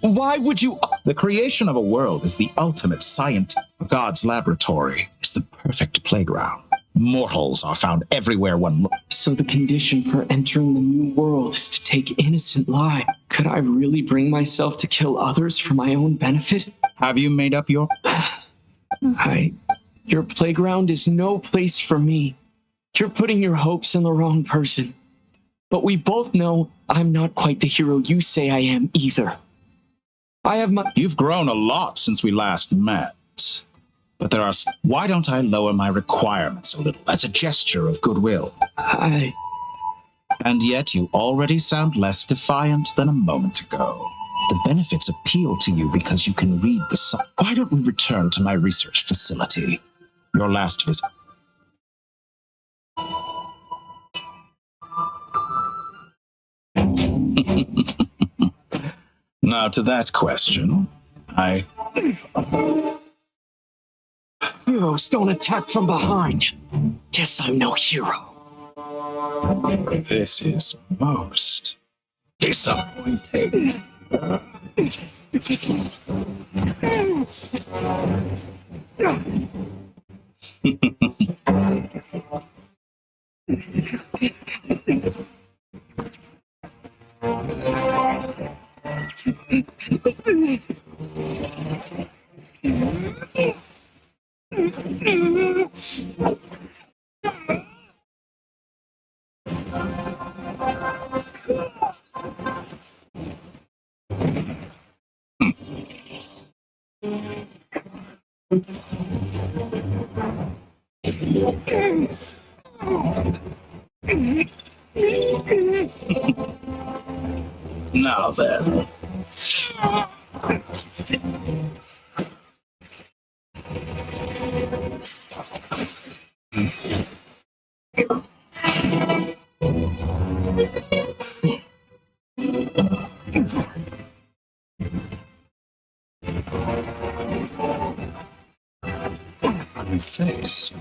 Why would you... The creation of a world is the ultimate science. God's laboratory is the perfect playground. Mortals are found everywhere one looks. So the condition for entering the new world is to take innocent lives. Could I really bring myself to kill others for my own benefit? Have you made up your... Your playground is no place for me. You're putting your hopes in the wrong person. But we both know I'm not quite the hero you say I am either. I have my... You've grown a lot since we last met. But there are... Why don't I lower my requirements a little as a gesture of goodwill? And yet you already sound less defiant than a moment ago. The benefits appeal to you because you can read the sign. Why don't we return to my research facility? Your last visit. Now to that question, Heroes don't attack from behind. Guess I'm no hero. This is most disappointing. Now then. New face.